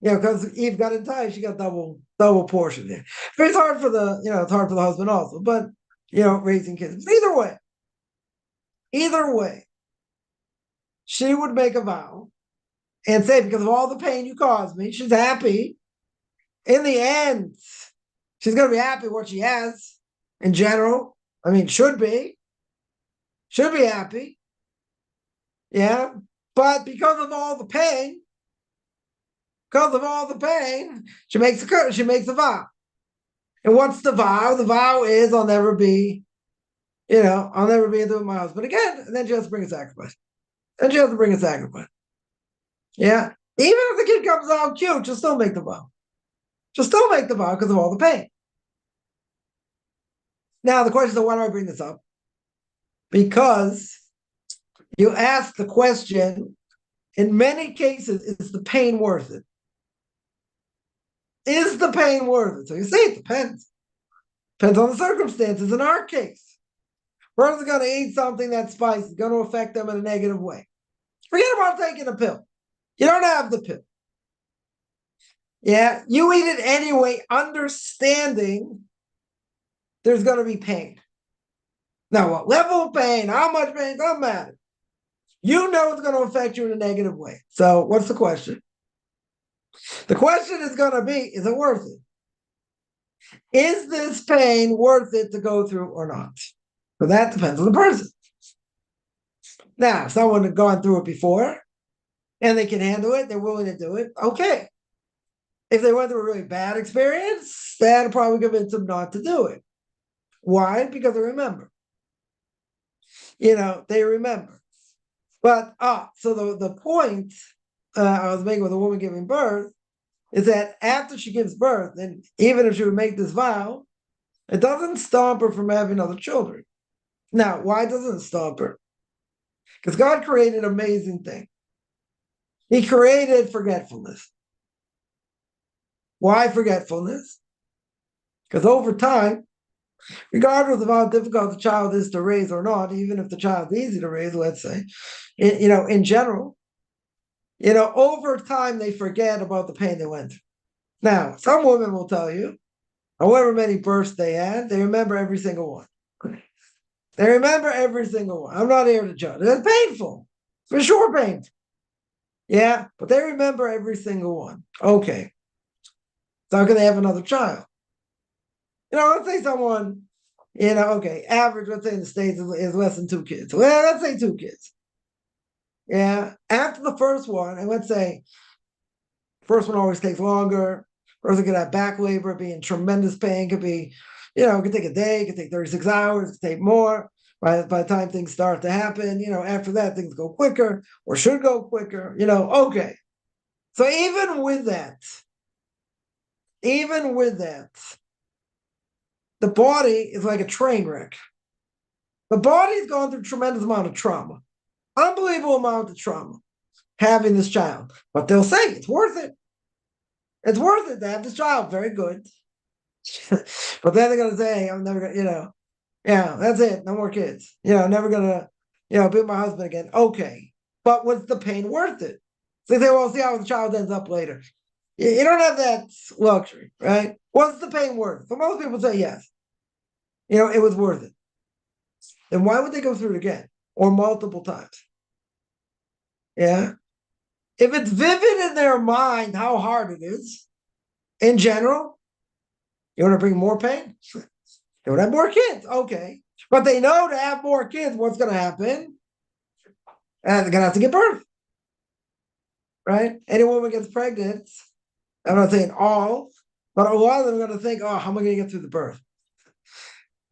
Speaker 1: because Eve got enticed, she got double portion there. But it's hard for it's hard for the husband also, but, raising kids. But either way, she would make a vow and say, because of all the pain you caused me, she's happy In the end, she's going to be happy with what she has in general. I mean, should be happy. Yeah. But because of all the pain, she makes a vow. And what's the vow? The vow is I'll never be into my husband again. And then she has to bring a sacrifice. Yeah. Even if the kid comes out cute, she'll still make the vow. Because of all the pain. Now, the question is, why do I bring this up? Because you ask the question, in many cases, is the pain worth it? Is the pain worth it? So you say it depends. Depends on the circumstances. In our case, person's going to eat something that's spicy, it's going to affect them in a negative way. Forget about taking a pill. You don't have the pill. Yeah, you eat it anyway, understanding there's going to be pain. Now, what level of pain, how much pain, doesn't matter. You know it's going to affect you in a negative way. So what's the question? The question is going to be, is it worth it? Is this pain worth it to go through or not? So that depends on the person. Now, if someone has gone through it before and they can handle it, they're willing to do it, okay. If they went through a really bad experience, that'll probably convince them not to do it. Why? Because they remember. They remember. But, so the point I was making with a woman giving birth is that after she gives birth, and even if she would make this vow, it doesn't stop her from having other children. Now, why doesn't it stop her? Because God created an amazing thing. He created forgetfulness. Why forgetfulness? Because over time, regardless of how difficult the child is to raise or not, even if the child is easy to raise, let's say, in general, over time they forget about the pain they went through. Now, some women will tell you, however many births they had, they remember every single one. They remember every single one. I'm not here to judge. It's painful. For sure painful. Yeah, but they remember every single one. Okay. So how can they have another child? Let's say someone, average, let's say in the States is less than 2 kids. Well, let's say 2 kids. Yeah. After the first one, and let's say first one always takes longer. Person could have back labor, be in tremendous pain, could be, it could take a day, it could take 36 hours, it could take more. By the time things start to happen, after that, things go quicker or should go quicker, okay. So even with that, the body is like a train wreck. The body's gone through a tremendous amount of trauma, unbelievable amount of trauma, having this child. But they'll say it's worth it. It's worth it to have this child. Very good. But then they're going to say, I'm never going to, yeah, that's it. No more kids. Never going to, be with my husband again. Okay. But was the pain worth it? So they say, well, see how the child ends up later. You don't have that luxury, right? Was the pain worth it? So most people say yes. It was worth it. Then why would they go through it again or multiple times? Yeah. If it's vivid in their mind how hard it is, in general, you want to bring more pain? They would have more kids. Okay. But they know to have more kids, what's going to happen? And they're going to have to give birth. Right? Any woman gets pregnant, I'm not saying all, but a lot of them are going to think, oh, how am I going to get through the birth?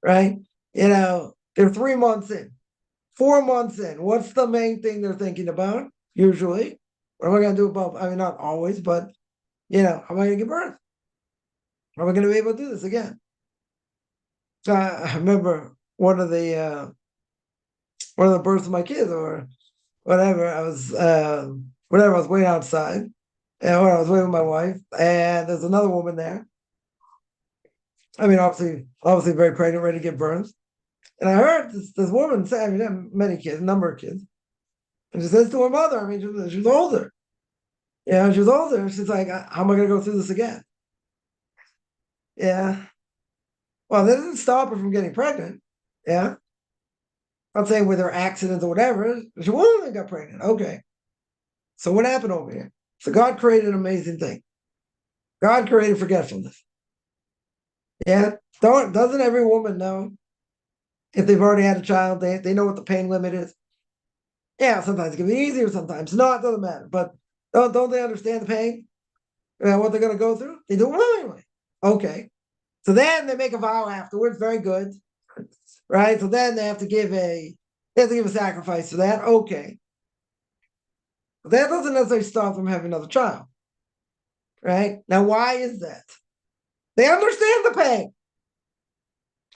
Speaker 1: Right? They're 3 months in, 4 months in. What's the main thing they're thinking about? Usually, what am I going to do about? I mean, not always, but how am I going to give birth? How am I going to be able to do this again? I remember one of the births of my kids or whatever. I was waiting outside, and when I was waiting with my wife, and there's another woman there. I mean, obviously very pregnant, ready to give birth. And I heard this woman say, I mean, many kids, a number of kids. And she says to her mother, I mean, she was older. Yeah, she was older. She's like, how am I going to go through this again? Yeah. Well, that doesn't stop her from getting pregnant. Yeah. I'm saying with her accidents or whatever, she wouldn't got pregnant. Okay. So what happened over here? So God created an amazing thing. God created forgetfulness. Yeah. Doesn't every woman know if they've already had a child, they know what the pain limit is? Yeah, sometimes it can be easier, sometimes not, it doesn't matter. But don't they understand the pain? What they're going to go through? They do it willingly. Okay. So then they make a vow afterwards, very good. Right? So then they have to give a sacrifice for that. Okay. But that doesn't necessarily stop them having another child. Right? Now, why is that? They understand the pain.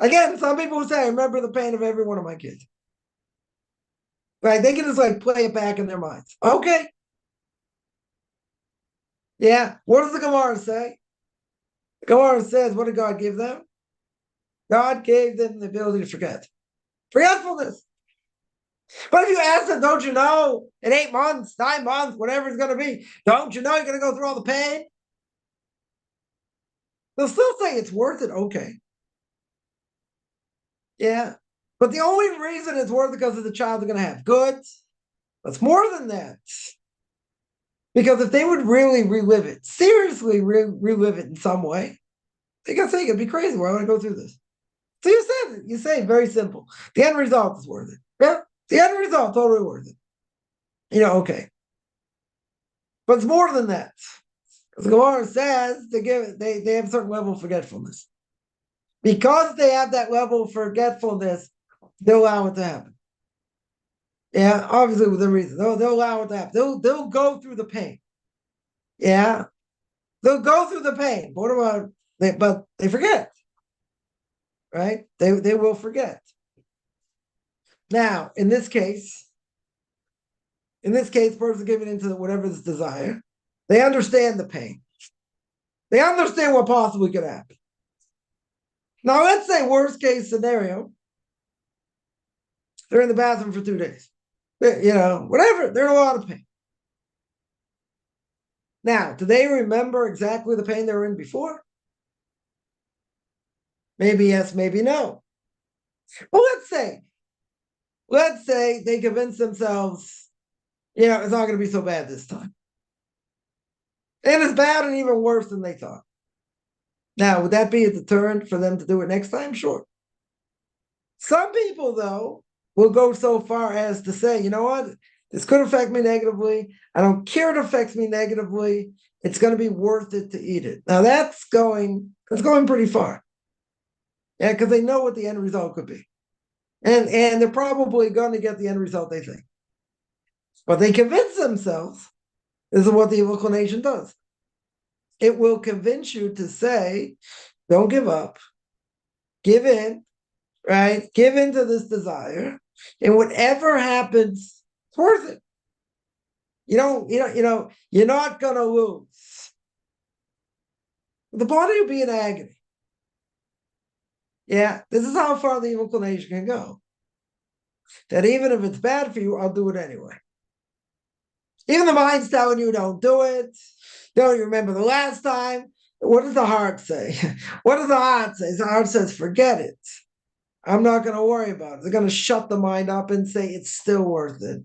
Speaker 1: Again, some people say, I remember the pain of every one of my kids. Right? They can just play it back in their minds. Okay. Yeah. What does the Gemara say? The Gemara says, what did God give them? God gave them the ability to forget. Forgetfulness. But if you ask them, don't you know, in 8 months, 9 months, whatever it's going to be, don't you know you're going to go through all the pain? They'll still say it's worth it. Okay. Yeah. But the only reason it's worth it because of the child they're going to have. Good. But it's more than that. Because if they would really relive it, seriously relive it in some way, they can say it'd be crazy. Why would I go through this? So you say very simple. The end result is worth it. Yeah. The end result, totally worth it. Okay. But it's more than that. Because the Gemara says they have a certain level of forgetfulness. Because they have that level of forgetfulness, they'll allow it to happen. Yeah, obviously with a reason. They'll allow it to happen. They'll go through the pain. Yeah. They'll go through the pain. But they forget. Right? They will forget. Now, in this case, person giving into whatever this desire, they understand the pain. They understand what possibly could happen. Now, let's say worst case scenario, they're in the bathroom for 2 days. Whatever, they're in a lot of pain. Now, do they remember exactly the pain they were in before? Maybe yes, maybe no. Well, let's say they convince themselves, it's not going to be so bad this time. And it's bad and even worse than they thought. Now, would that be a deterrent for them to do it next time? Sure. Some people, though, will go so far as to say, you know what? This could affect me negatively. I don't care if it affects me negatively. It's going to be worth it to eat it. Now, that's going pretty far. Yeah, because they know what the end result could be. And they're probably going to get the end result they think. But they convince themselves, this is what the evil inclination does. It will convince you to say, don't give up, give in, right? Give in to this desire, and whatever happens, it's worth it. You're not gonna lose. The body will be in agony. Yeah, this is how far the evil inclination can go. That even if it's bad for you, I'll do it anyway. Even the mind's telling you don't do it. Don't you remember the last time? What does the heart say? What does the heart say? The heart says, forget it. I'm not going to worry about it. They're going to shut the mind up and say, it's still worth it.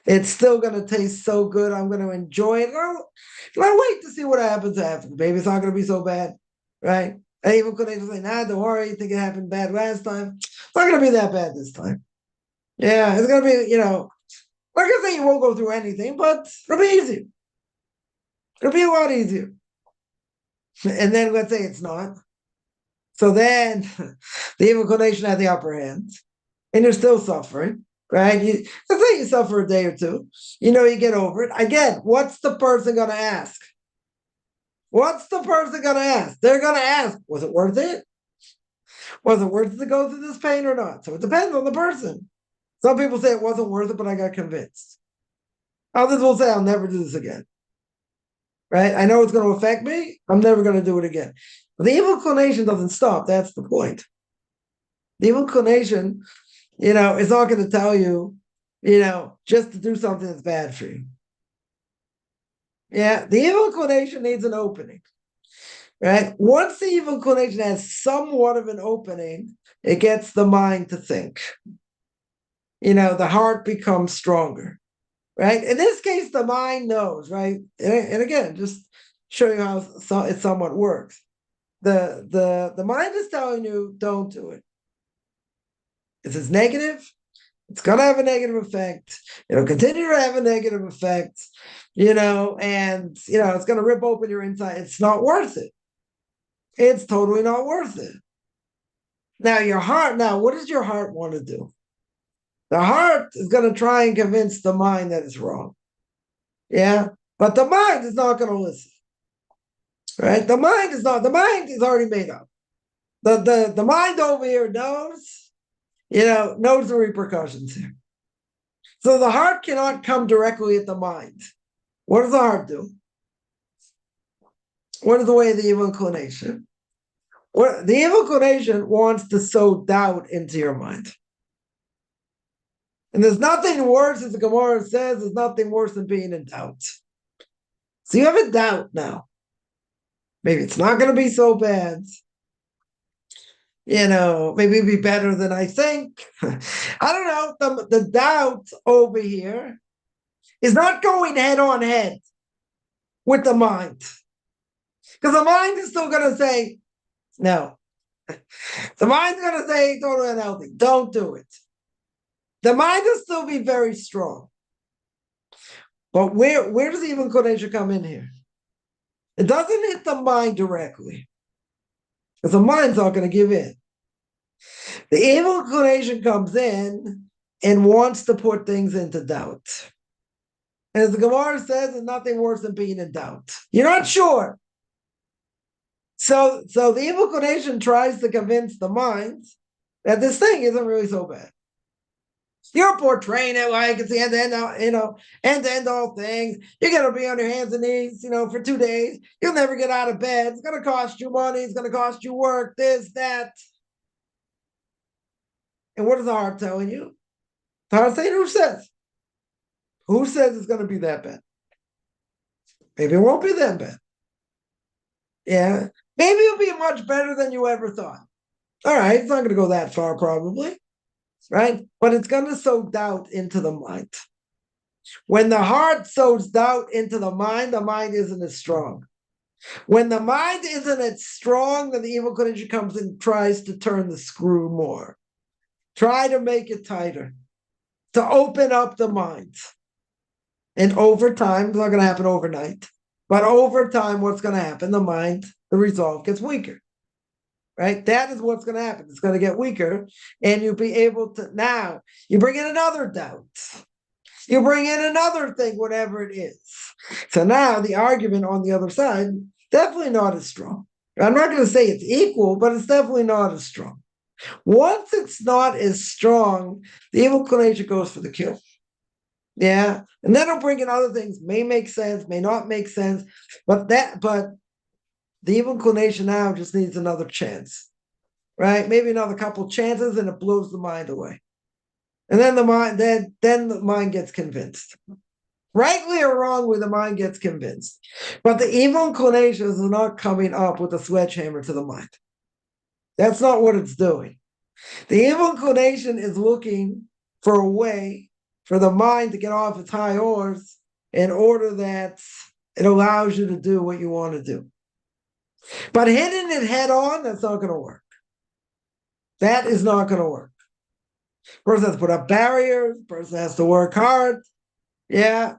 Speaker 1: It's still going to taste so good. I'm going to enjoy it. I'll wait to see what happens after. Maybe it's not going to be so bad, right? And even could they say, nah, don't worry. You think it happened bad last time? It's not going to be that bad this time. Yeah, it's going to be, like I say, you won't go through anything, but it'll be easier. It'll be a lot easier. And then let's say it's not. So then the evil inclination had the upper hand, and you're still suffering, right? Let's say you suffer a day or two. You get over it. Again, what's the person going to ask? What's the person going to ask? They're going to ask, was it worth it? Was it worth it to go through this pain or not? So it depends on the person. Some people say it wasn't worth it, but I got convinced. Others will say, I'll never do this again. Right? I know it's going to affect me. I'm never going to do it again. But the evil inclination doesn't stop. That's the point. The evil inclination, is not going to tell you, just to do something that's bad for you. Yeah, the evil inclination needs an opening. Right? Once the evil inclination has somewhat of an opening, it gets the mind to think. The heart becomes stronger. Right? In this case, the mind knows, right? And again, just show you how it somewhat works. The mind is telling you, don't do it. If it's negative, it's going to have a negative effect. It'll continue to have a negative effect, and, it's going to rip open your inside. It's not worth it. It's totally not worth it. Now, what does your heart want to do? The heart is going to try and convince the mind that it's wrong. Yeah. But the mind is not going to listen. Right? The mind is already made up. The mind over here knows the repercussions here. So the heart cannot come directly at the mind. What does the heart do? What is the way of the evil inclination? The evil inclination wants to sow doubt into your mind. And there's nothing worse, as the Gemara says, there's nothing worse than being in doubt. So you have a doubt now. Maybe it's not going to be so bad. Maybe it'd be better than I think. I don't know. The doubt over here is not going head on head with the mind. Because the mind is still going to say, no. The mind's going to say, totally unhealthy. Don't do it. The mind will still be very strong. But where does the evil inclination come in here? It doesn't hit the mind directly. Because the mind's not going to give in. The evil inclination comes in and wants to put things into doubt. And as the Gemara says, there's nothing worse than being in doubt. You're not sure. So the evil inclination tries to convince the mind that this thing isn't really so bad. You're portraying it like it's the end-to-end all things. You're going to be on your hands and knees, for 2 days. You'll never get out of bed. It's going to cost you money. It's going to cost you work, this, that. And what is the heart telling you? The heart saying, who says? Who says it's going to be that bad? Maybe it won't be that bad. Yeah. Maybe it'll be much better than you ever thought. All right. It's not going to go that far, probably. Right? But it's going to sow doubt into the mind. When the heart sows doubt into the mind isn't as strong. When the mind isn't as strong, then the evil inclination comes and tries to turn the screw more. Try to make it tighter. To open up the mind. And over time, it's not going to happen overnight, but over time, what's going to happen? The mind, the resolve gets weaker. Right? That is what's going to happen. It's going to get weaker, and you'll be able to, now, you bring in another doubt. You bring in another thing, whatever it is. So now the argument on the other side, definitely not as strong. I'm not going to say it's equal, but it's definitely not as strong. Once it's not as strong, the evil inclination goes for the kill. Yeah. And then it'll bring in other things, may make sense, may not make sense, but the evil inclination now just needs another chance, right? Maybe another couple chances, and it blows the mind away. And then the mind gets convinced. Rightly or wrongly, the mind gets convinced. But the evil inclination is not coming up with a sledgehammer to the mind. That's not what it's doing. The evil inclination is looking for a way for the mind to get off its high horse in order that it allows you to do what you want to do. But hitting it head on, that's not going to work. That is not going to work. Person has to put up barriers. Person has to work hard. Yeah.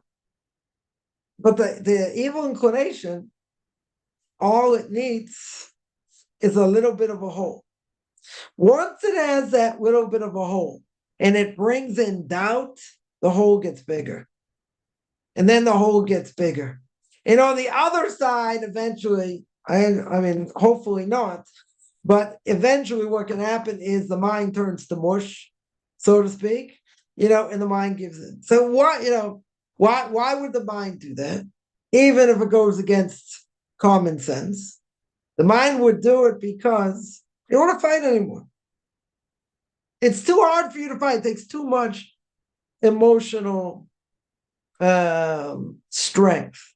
Speaker 1: But the evil inclination, all it needs is a little bit of a hole. Once it has that little bit of a hole and it brings in doubt, the hole gets bigger. And then the hole gets bigger. And on the other side, eventually, I mean, hopefully not, but eventually what can happen is the mind turns to mush, so to speak, and the mind gives in. So why would the mind do that? Even if it goes against common sense, the mind would do it because they don't want to fight anymore. It's too hard for you to fight. It takes too much emotional strength.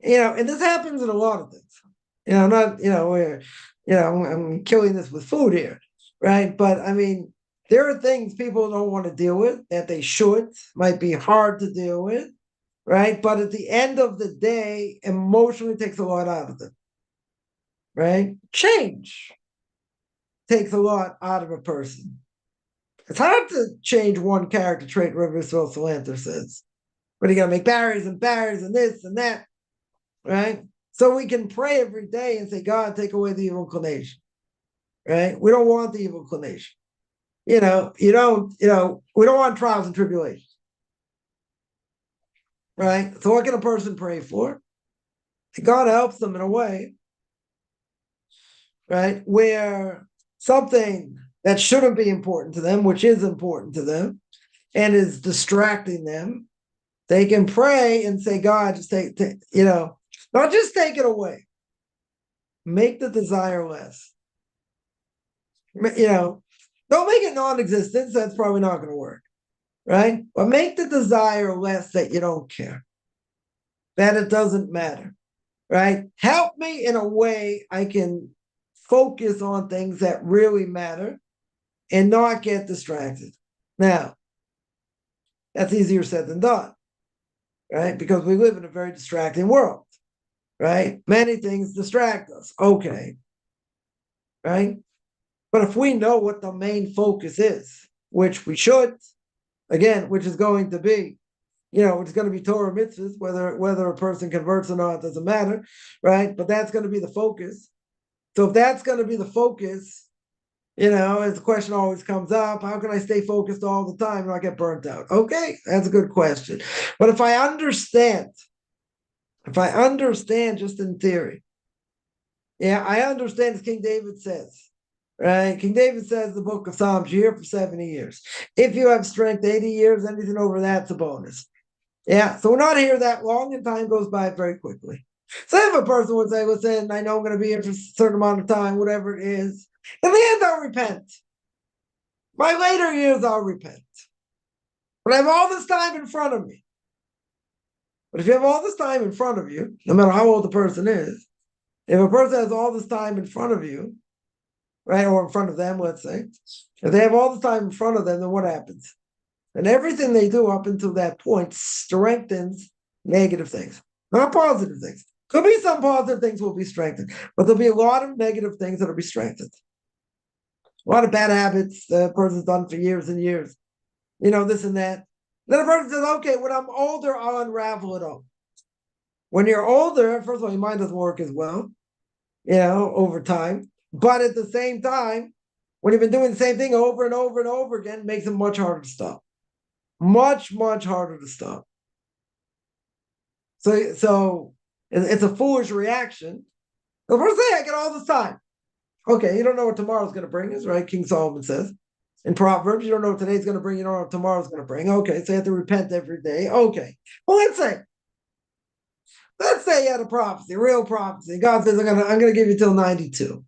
Speaker 1: And this happens in a lot of things. I'm killing this with food here, right? But I mean, there are things people don't want to deal with that they should, might be hard to deal with, right? But at the end of the day, emotionally takes a lot out of them, right? Change takes a lot out of a person. It's hard to change one character trait, Rabbi Yisrael Salanter says. But you got to make barriers and barriers and this and that, right? So we can pray every day and say, God, take away the evil inclination, right? We don't want the evil inclination. We don't want trials and tribulations, right? So what can a person pray for? God helps them in a way, right, where something that shouldn't be important to them, which is important to them, and is distracting them, they can pray and say, God, just not just take it away. Make the desire less. Don't make it non-existent. That's probably not going to work, right? But make the desire less that you don't care, that it doesn't matter, right? Help me in a way I can focus on things that really matter and not get distracted. Now, that's easier said than done, right? Because we live in a very distracting world, right? Many things distract us. Okay, right? But if we know what the main focus is, which we should, again, which is going to be, which is going to be Torah mitzvahs, whether a person converts or not, it doesn't matter, right? But that's going to be the focus. So if that's going to be the focus, as the question always comes up, how can I stay focused all the time and not get burnt out? Okay, that's a good question. But if I understand just in theory, I understand as King David says, right? King David says in the book of Psalms, you're here for 70 years. If you have strength, 80 years, anything over that's a bonus. Yeah, so we're not here that long and time goes by very quickly. So if a person would say, listen, I know I'm going to be here for a certain amount of time, whatever it is, in the end, I'll repent. My later years, I'll repent. But I have all this time in front of me. But if you have all this time in front of you, no matter how old the person is, if a person has all this time in front of you, right, or in front of them, let's say, if they have all the time in front of them, then what happens? And everything they do up until that point strengthens negative things, not positive things. Could be some positive things will be strengthened, but there'll be a lot of negative things that will be strengthened. A lot of bad habits the person's done for years and years, this and that. Then a person says, okay, when I'm older, I'll unravel it all. When you're older, first of all, your mind doesn't work as well, over time. But at the same time, when you've been doing the same thing over and over and over again, it makes it much harder to stop. Much, much harder to stop. So it's a foolish reaction. The first thing, I get all this time. Okay, you don't know what tomorrow's going to bring us, right? King Solomon says in Proverbs, you don't know what today's going to bring, you don't know what tomorrow's going to bring. Okay, so you have to repent every day. Okay, well, let's say you had a prophecy, a real prophecy. God says, I'm going to give you till 92.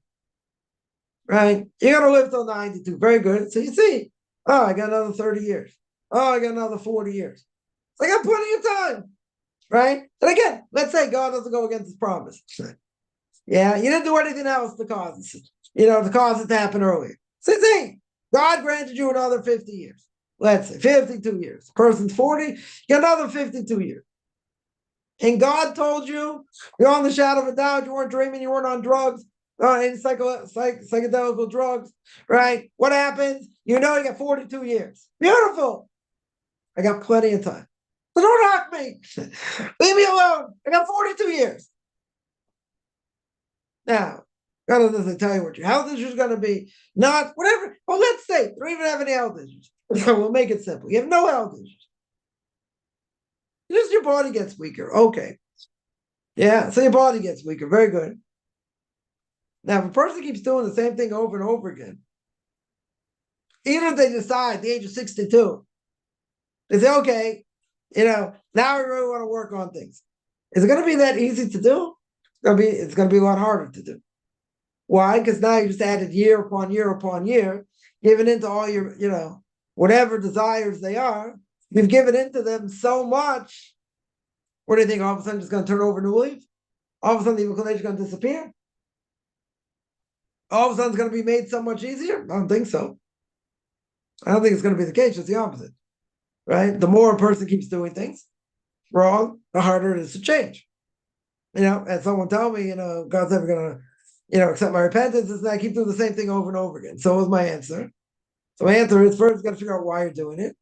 Speaker 1: Right? You're going to live till 92. Very good. So you see, I got another 30 years. I got another 40 years. So I got plenty of time. Right? And again, let's say God doesn't go against his promise. Yeah, you didn't do anything else to cause it to happen earlier. So see, God granted you another 50 years. Let's say 52 years. Person's 40, you got another 52 years. And God told you, you're on the shadow of a doubt, you weren't dreaming, you weren't on drugs, any psychedelic drugs, right? What happens? You got 42 years. Beautiful. I got plenty of time. So don't knock me. Leave me alone. I got 42 years. Now, God doesn't tell you what your health issue is going to be. Not whatever. Well, let's say you don't even have any health issues. So we'll make it simple. You have no health issues. Just your body gets weaker. Okay. Yeah, so your body gets weaker. Very good. Now, if a person keeps doing the same thing over and over again, even if they decide at the age of 62, they say, okay, now I really want to work on things. Is it going to be that easy to do? It's going to be a lot harder to do. Why? Because now you just added year upon year upon year, giving into all your, whatever desires they are. You've given into them so much. What do you think? All of a sudden it's going to turn over a new leaf? All of a sudden the inclination is going to disappear? All of a sudden it's going to be made so much easier? I don't think so. I don't think it's going to be the case. It's the opposite, right? The more a person keeps doing things, wrong, the harder it is to change. And someone tell me, God's never gonna, accept my repentance, and I keep doing the same thing over and over again. So was my answer. So my answer is first, you got to figure out why you're doing it,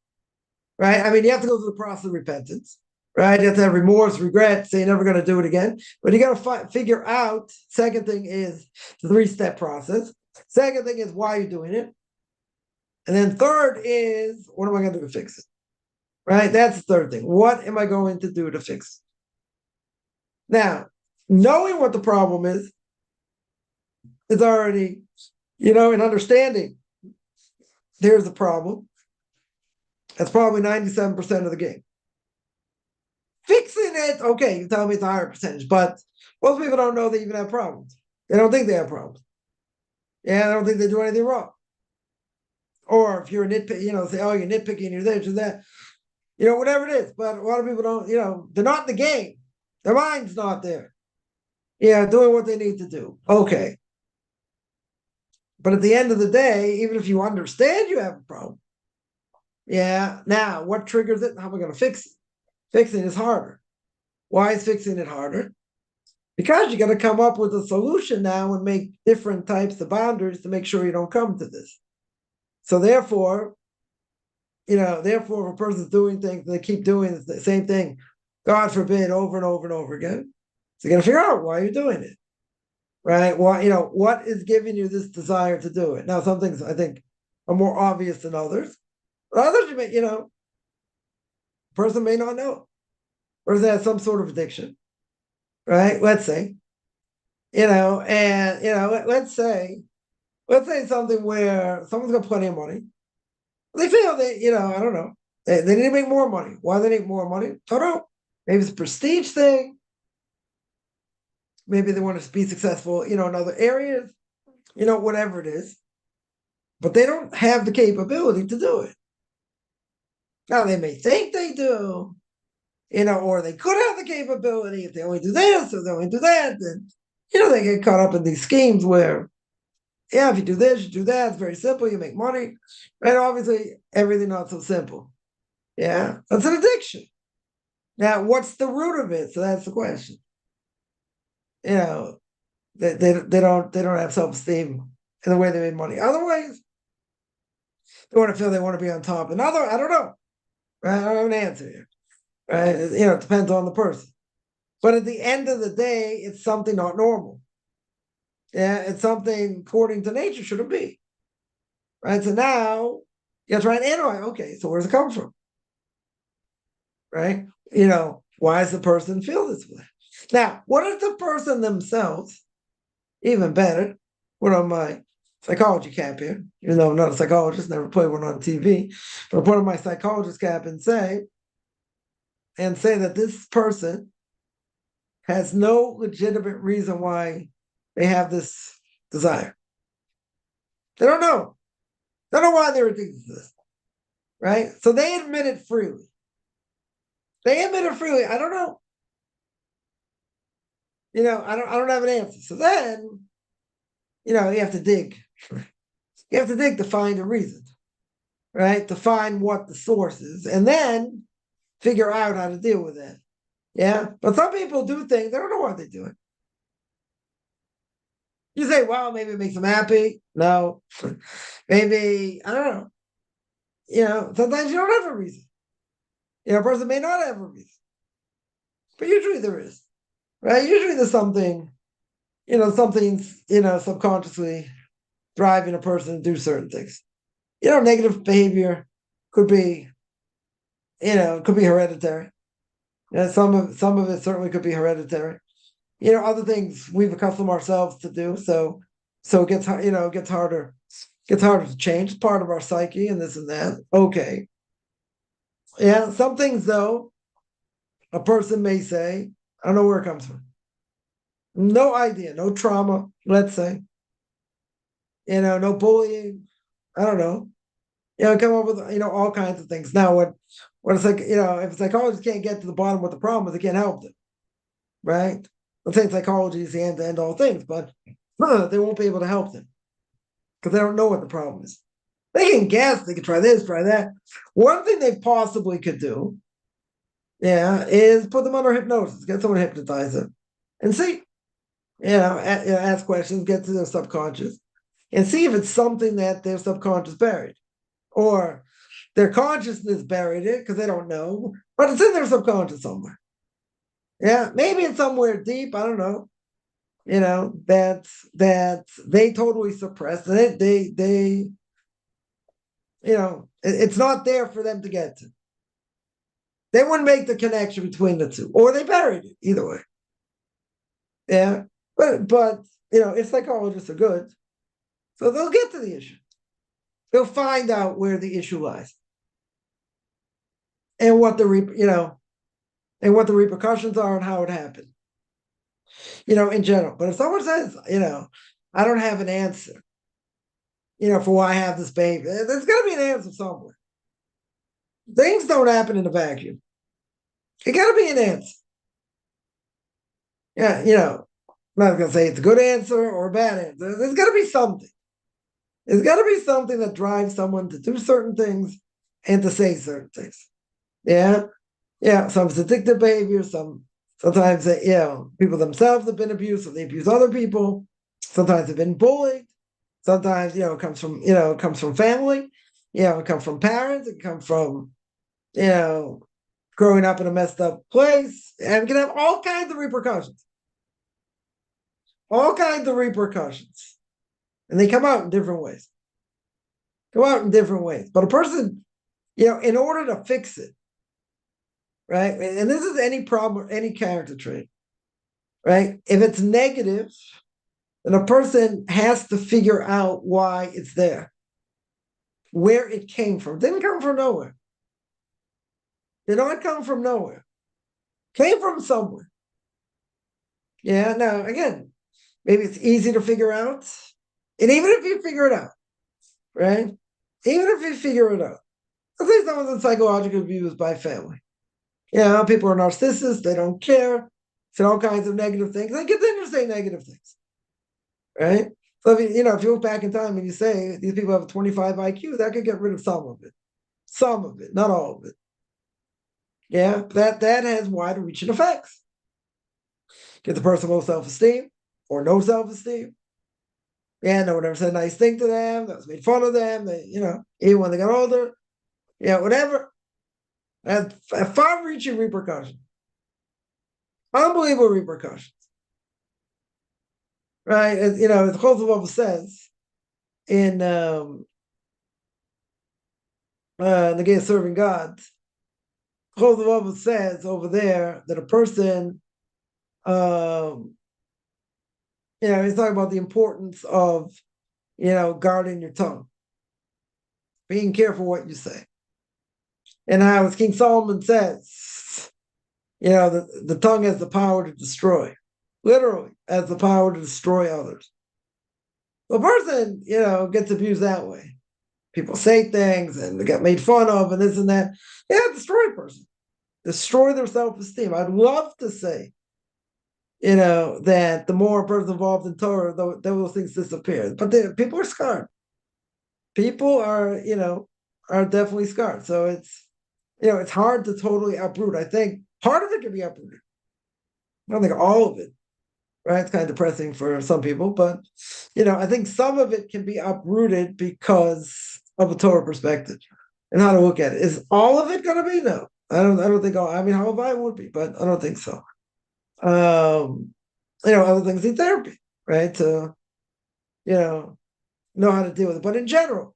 Speaker 1: right? I mean, you have to go through the process of repentance, right? You have to have remorse, regret, say you're never going to do it again. But you got to figure out. Second thing is the 3-step process. Second thing is why you're doing it. And then third is, what am I going to do to fix it? Right? That's the third thing. What am I going to do to fix it? Now, knowing what the problem is already, an understanding there's the problem. That's probably 97% of the game. Fixing it, okay, you tell me it's a higher percentage, but most people don't know they even have problems. They don't think they have problems. Yeah, I don't think they do anything wrong. Or if you're a nitpick, say, oh, you're nitpicking, you're this, you're that, whatever it is. But a lot of people don't, they're not in the game. Their mind's not there. Yeah, doing what they need to do. Okay. But at the end of the day, even if you understand you have a problem, yeah, now what triggers it? How am I going to fix it? Fixing is harder. Why is fixing it harder? Because you got to come up with a solution now and make different types of boundaries to make sure you don't come to this. So therefore, if a person's doing things and they keep doing the same thing, God forbid, over and over and over again, so you got to figure out why you're doing it, right? Why, what is giving you this desire to do it? Now, some things I think are more obvious than others. But others, you may, a person may not know. Person has some sort of addiction, right? Let's say, let's say something where someone's got plenty of money. They feel that, I don't know, they need to make more money. Why do they need more money? Don't know. Maybe it's a prestige thing. Maybe they want to be successful, in other areas, whatever it is. But they don't have the capability to do it. Now, they may think they do, or they could have the capability if they only do this or they only do that. Then, they get caught up in these schemes where, yeah, if you do this, you do that, it's very simple, you make money. And obviously, everything not so simple. Yeah, that's an addiction. Now, what's the root of it? So that's the question. They don't have self-esteem in the way they make money. Otherwise, they want to feel they want to be on top. I don't know. Right? I don't have an answer here. Right? It depends on the person. But at the end of the day, it's something not normal. Yeah, it's something according to nature shouldn't be. Right? So now you have to try and analyze. Okay, so where does it come from? Right? Why does the person feel this way? Now, what if the person themselves, even better, put on my psychology cap here, even though I'm not a psychologist, never played one on TV, but put on my psychologist cap and say that this person has no legitimate reason why they have this desire. They don't know. They don't know why they're addicted to this. Right? So they admit it freely. I don't know. I don't have an answer. So then, you have to dig. You have to dig to find a reason, right? To find what the source is, and then figure out how to deal with it. Yeah. But some people do things, they don't know why they do it. You say, well, maybe it makes them happy. No. Maybe, I don't know. Sometimes you don't have a reason. A person may not have a reason. But usually there is. Right? Usually there's something, something's, subconsciously driving a person to do certain things. Negative behavior could be, could be hereditary. Some of it certainly could be hereditary. Other things we've accustomed ourselves to do. So it gets, it gets harder. It's harder to change. It's part of our psyche and this and that. Okay. Yeah, some things though, a person may say, I don't know where it comes from. No idea, no trauma, let's say. No bullying. I don't know. Come up with all kinds of things. Now, what it's like, if a psychologist can't get to the bottom of what the problem is, they can't help them, right? I'm saying psychology is the end to end all things, but they won't be able to help them because they don't know what the problem is. They can guess, they can try this, try that. One thing they possibly could do is put them under hypnosis, get someone to hypnotize them, and see, ask questions, get to their subconscious, and see if it's something that their subconscious buried, or their consciousness buried it because they don't know, but it's in their subconscious somewhere. Yeah, maybe it's somewhere deep. I don't know. That they totally suppressed it. It's not there for them to get to. They wouldn't make the connection between the two, or they buried it. Either way. Yeah, but if psychologists are good, so they'll get to the issue. They'll find out where the issue lies, and what the repercussions are, and how it happened. In general. But if someone says, I don't have an answer, for why I have this baby, there's got to be an answer somewhere. Things don't happen in a vacuum. It got to be an answer. Yeah, I'm not going to say it's a good answer or a bad answer. There's got to be something. There's got to be something that drives someone to do certain things and to say certain things. Yeah. Some addictive behavior, sometimes people themselves have been abused, so they abuse other people. Sometimes they've been bullied. Sometimes, it comes from family. It comes from parents. It comes from, growing up in a messed up place. And it can have all kinds of repercussions. All kinds of repercussions. And they come out in different ways. But a person, in order to fix it, right? And this is any problem or any character trait, right? If it's negative, then a person has to figure out why it's there, where it came from. It didn't come from nowhere. Did not come from nowhere. Came from somewhere. Yeah, now, again, maybe it's easy to figure out. And even if you figure it out, right? Even if you figure it out, let's say someone's been psychologically abused by family. People are narcissists, they don't care, say all kinds of negative things. They continue to say negative things, right? So if you look back in time and you say these people have a 25 IQ, that could get rid of some of it, not all of it. Yeah, that has wide-reaching effects. Get the person low self-esteem or no self-esteem. No one ever said a nice thing to them. That was made fun of them. Even when they got older, whatever. And far-reaching repercussions. Unbelievable repercussions. Right? As Chosov says in the Gay Serving God, Chosov says over there that a person, he's talking about the importance of, guarding your tongue, being careful what you say. And how, as King Solomon says, the tongue has the power to destroy, literally has the power to destroy others. The person, gets abused that way. People say things and they get made fun of and this and that. Destroy a person. Destroy their self-esteem. I'd love to say, that the more a person involved in Torah, those things disappear. But people are scarred. People are definitely scarred. So it's hard to totally uproot. I think part of it can be uprooted. I don't think all of it, right? It's kind of depressing for some people, but I think some of it can be uprooted because of a Torah perspective and how to look at it. Is all of it going to be? No, I don't think all. I mean, how it would be, but I don't think so. Other things need therapy, right? To know how to deal with it. But in general,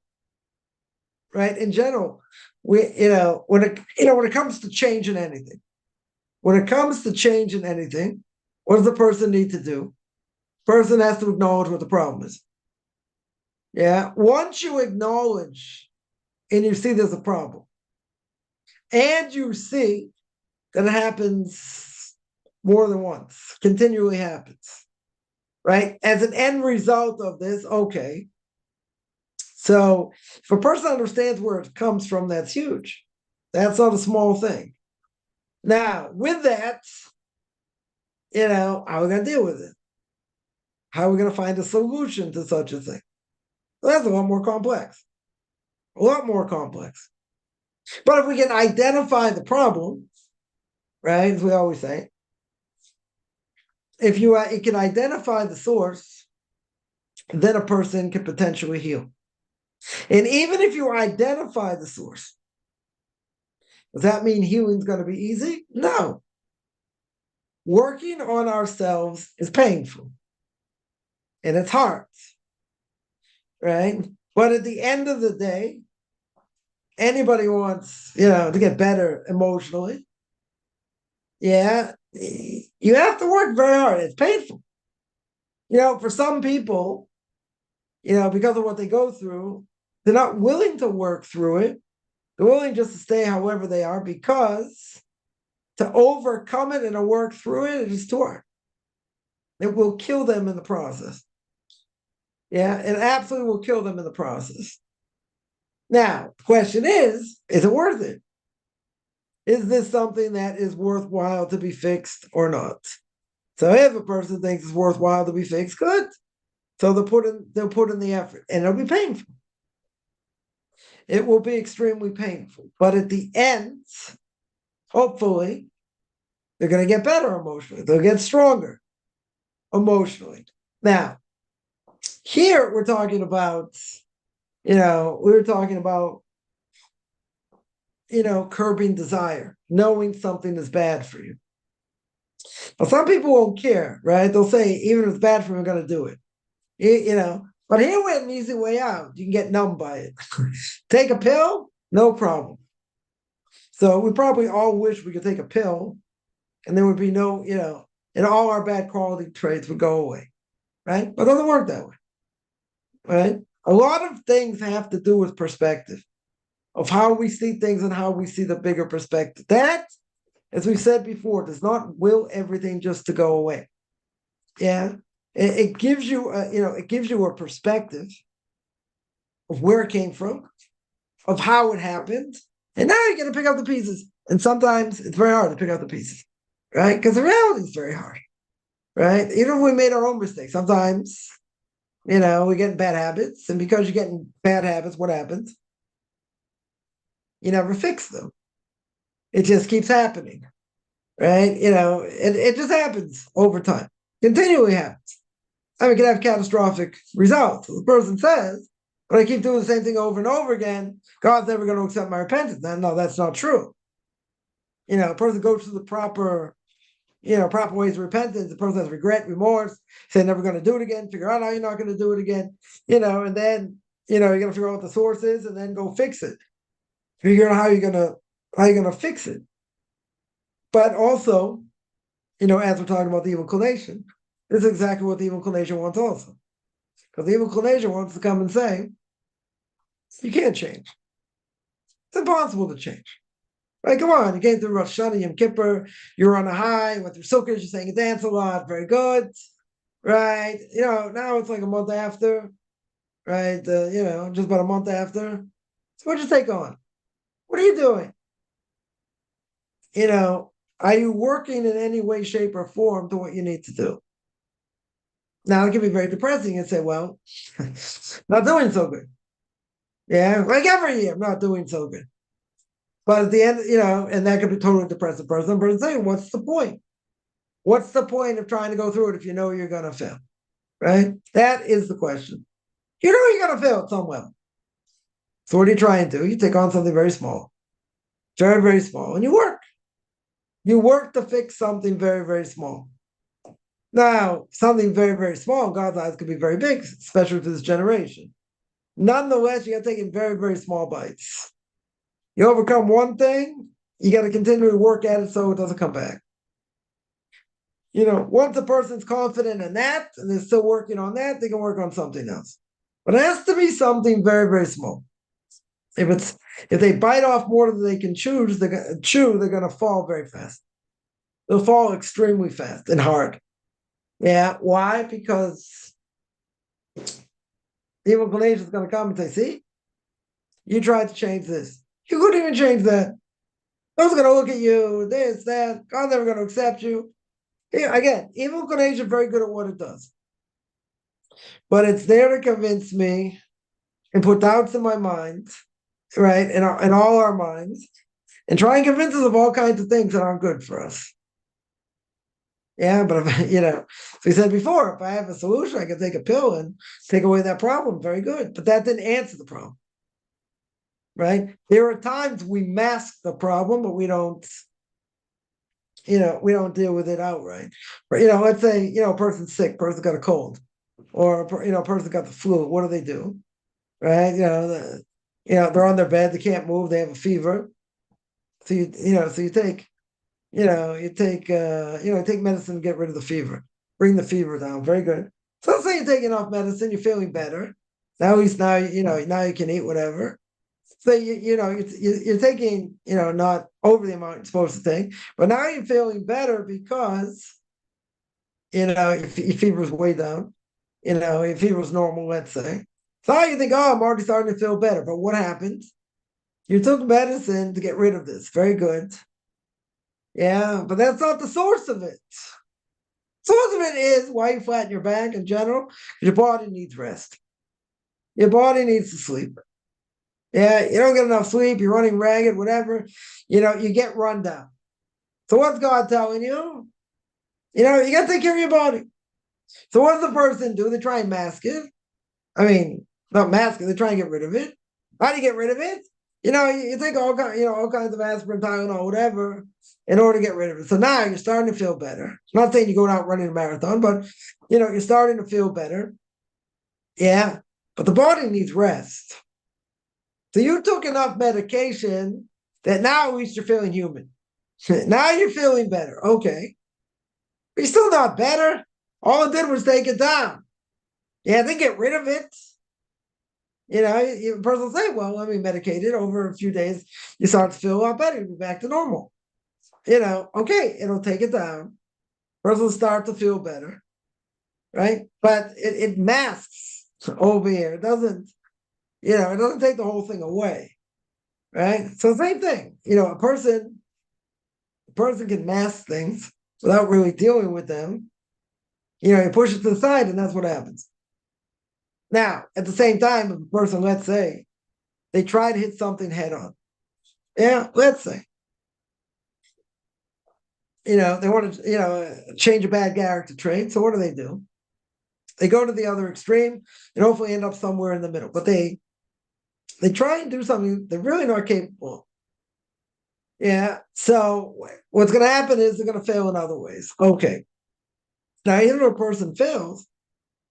Speaker 1: right? In general, when it comes to changing anything, what does the person need to do? Person has to acknowledge what the problem is. Yeah. Once you acknowledge and you see there's a problem, and you see that it happens more than once, continually happens, right? As an end result of this, okay. So if a person understands where it comes from, that's huge. That's not a small thing. Now, with that, how are we going to deal with it? How are we going to find a solution to such a thing? Well, that's a lot more complex. A lot more complex. But if we can identify the problem, right? As we always say. If you can identify the source, then a person can potentially heal. And even if you identify the source, does that mean healing is going to be easy? No. Working on ourselves is painful and it's hard, right? But at the end of the day, anybody wants, to get better emotionally. Yeah, you have to work very hard. It's painful. For some people, because of what they go through, they're not willing to work through it. They're willing just to stay however they are because to overcome it and to work through it is too hard. It will kill them in the process. Yeah, it absolutely will kill them in the process. Now, the question is it worth it? Is this something that is worthwhile to be fixed or not? So if a person thinks it's worthwhile to be fixed, good. So they'll put in the effort, and it'll be painful. It will be extremely painful. But at the end, hopefully, they're going to get better emotionally. They'll get stronger emotionally. Now, here we're talking about, curbing desire, knowing something is bad for you. Now, some people won't care, right? They'll say, even if it's bad for me, I'm going to do it. But here we have an easy way out. You can get numb by it. Take a pill, no problem. So we probably all wish we could take a pill and there would be no, and all our bad quality traits would go away, right? But it doesn't work that way, right? A lot of things have to do with perspective, of how we see things and how we see the bigger perspective. That, as we said before, does not will everything just to go away. Yeah, it gives you, it gives you a perspective of where it came from, of how it happened, and now you're going to pick up the pieces. And sometimes it's very hard to pick up the pieces, right? Because the reality is very hard, right? Even if we made our own mistakes, sometimes, we get in bad habits, and because you get in bad habits, what happens? You never fix them. It just keeps happening, right? It just happens over time, continually happens. I mean, it can have catastrophic results. The person says, but I keep doing the same thing over and over again, God's never going to accept my repentance. No, that's not true. A person goes through the proper ways of repentance. The person has regret, remorse, say never going to do it again, figure out how you're not going to do it again, and then, you're going to figure out what the source is and then go fix it. Figure out how you're going to fix it. But also, as we're talking about the evil inclination, this is exactly what the evil inclination wants also. Because the evil inclination wants to come and say, you can't change. It's impossible to change. Right, come on, you came through Rosh Hashanah, Yom Kippur, you're on a high, went through Sukkot, you're saying you dance a lot, very good. Right, now it's like a month after, right, just about a month after. So what'd you take on? What are you doing? Are you working in any way, shape, or form to what you need to do? Now, it can be very depressing and say, well, not doing so good. Yeah, like every year, I'm not doing so good. But at the end, and that could be totally depressive person. But saying, what's the point? What's the point of trying to go through it if you know you're going to fail? Right? That is the question. You know you're going to fail at some level. So what do you try and do? You take on something very small, very, very small, and you work. You work to fix something very, very small. Now, something very, very small in God's eyes could be very big, especially for this generation. Nonetheless, you got to take it in very, very small bites. You overcome one thing, you got to continue to work at it so it doesn't come back. Once a person's confident in that and they're still working on that, they can work on something else. But it has to be something very, very small. If they bite off more than they can chew, they're going to fall very fast. They'll fall extremely fast and hard. Yeah. Why? Because the evil inclination is going to come and say, see, you tried to change this. You couldn't even change that. God's going to look at you, this, that. God's never going to accept you. Again, evil inclination is very good at what it does. But it's there to convince me and put doubts in my mind, right, in all our minds, and try and convince us of all kinds of things that aren't good for us. Yeah, but if, so we said before, if I have a solution, I can take a pill and take away that problem. Very good. But that didn't answer the problem, right? There are times we mask the problem, but we don't, we don't deal with it outright. But, let's say, a person's sick, person got a cold, or, a person got the flu. What do? Right? They're on their bed, they can't move, they have a fever. So you take take medicine to get rid of the fever, bring the fever down. Very good. So let's say you take enough medicine, you're feeling better. Now at least now you can eat whatever. So you're taking not over the amount you're supposed to take, but now you're feeling better because your fever's way down. Your fever's normal, let's say. So now you think, oh, I'm already starting to feel better. But what happened? You took medicine to get rid of this. Very good. Yeah, but that's not the source of it. Source of it is why you flatten your back in general. Your body needs rest. Your body needs to sleep. Yeah, you don't get enough sleep. You're running ragged, whatever. You get run down. So what's God telling you? You got to take care of your body. So what does the person do? They try and mask it. I mean, not mask it. They try and get rid of it. How do you get rid of it? You take all kinds of aspirin, Tylenol, whatever, in order to get rid of it. So now you're starting to feel better. I'm not saying you're going out running a marathon, but you're starting to feel better. Yeah, but the body needs rest. So you took enough medication that now at least you're feeling human. Now you're feeling better. Okay. But you're still not better. All it did was take it down. Yeah, then get rid of it. A person will say, well, let me medicate it over a few days. You start to feel a lot better. You'll be back to normal. Okay, it'll take it down. Person will start to feel better, right? But it masks over here. It doesn't take the whole thing away, right? So same thing. A person can mask things without really dealing with them. You push it to the side, and that's what happens. Now, at the same time, if a person, let's say, they try to hit something head on. Yeah, let's say. They want to, change a bad character trait. So what do? They go to the other extreme and hopefully end up somewhere in the middle. But they try and do something they're really not capable of. Yeah. So what's going to happen is they're going to fail in other ways. Okay. Now, even if a person fails,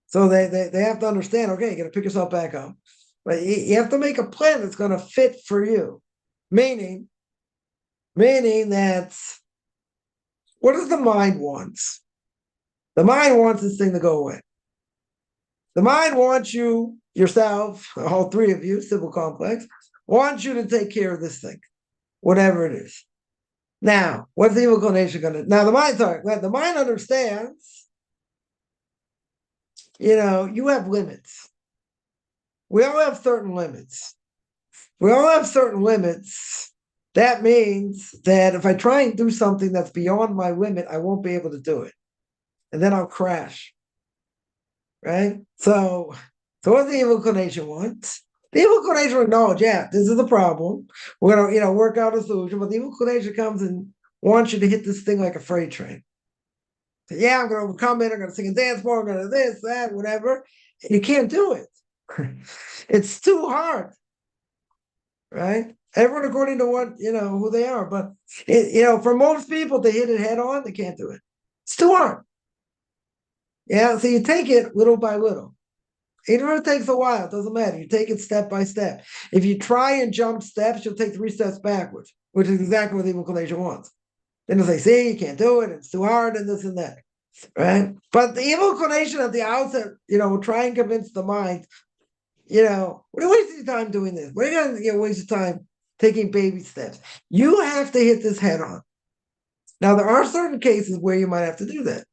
Speaker 1: so they have to understand, okay, you got to pick yourself back up. But you have to make a plan that's going to fit for you. Meaning that what does the mind want? The mind wants this thing to go away. The mind wants you, yourself, all three of you, civil complex, wants you to take care of this thing, whatever it is. Now, what's the evil inclination going to? Now, the mind understands, you have limits. We all have certain limits. That means that if I try and do something that's beyond my limit, I won't be able to do it. And then I'll crash. Right? So what the evil inclination wants? The evil inclination will acknowledge, yeah, this is the problem. We're gonna, work out a solution, but the evil inclination comes and wants you to hit this thing like a freight train. So, yeah, I'm gonna overcome it, I'm gonna sing and dance more, I'm gonna this, that, whatever. And you can't do it. It's too hard. Right? Everyone according to what, who they are. But for most people to hit it head on, they can't do it. It's too hard. Yeah, so you take it little by little. Even if it takes a while, it doesn't matter. You take it step by step. If you try and jump steps, you'll take 3 steps backwards, which is exactly what the evil inclination wants. Then they'll say, see, you can't do it, it's too hard, and this and that. Right? But the evil inclination at the outset, will try and convince the mind, what are you wasting your time doing this? What are you going to waste your time taking baby steps? You have to hit this head on. Now, there are certain cases where you might have to do that,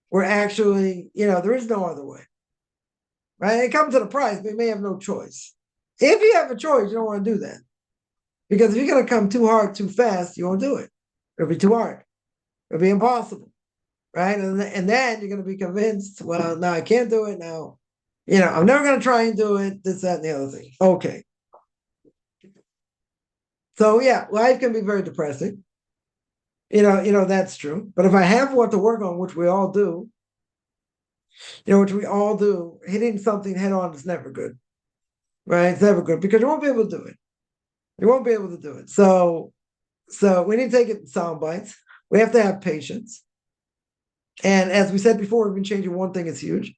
Speaker 1: where actually, there is no other way. Right? It comes at a price, but you may have no choice. If you have a choice, you don't want to do that. Because if you're going to come too hard, too fast, you won't do it. It'll be too hard. It'll be impossible. Right? And then you're going to be convinced, well, no, I can't do it now. I'm never going to try and do it, this, that, and the other thing. Okay. So yeah, life can be very depressing. That's true. But if I have what to work on, which we all do, hitting something head on is never good, right? It's never good because you won't be able to do it. You won't be able to do it. So we need to take it in sound bites. We have to have patience. And as we said before, even changing one thing is huge,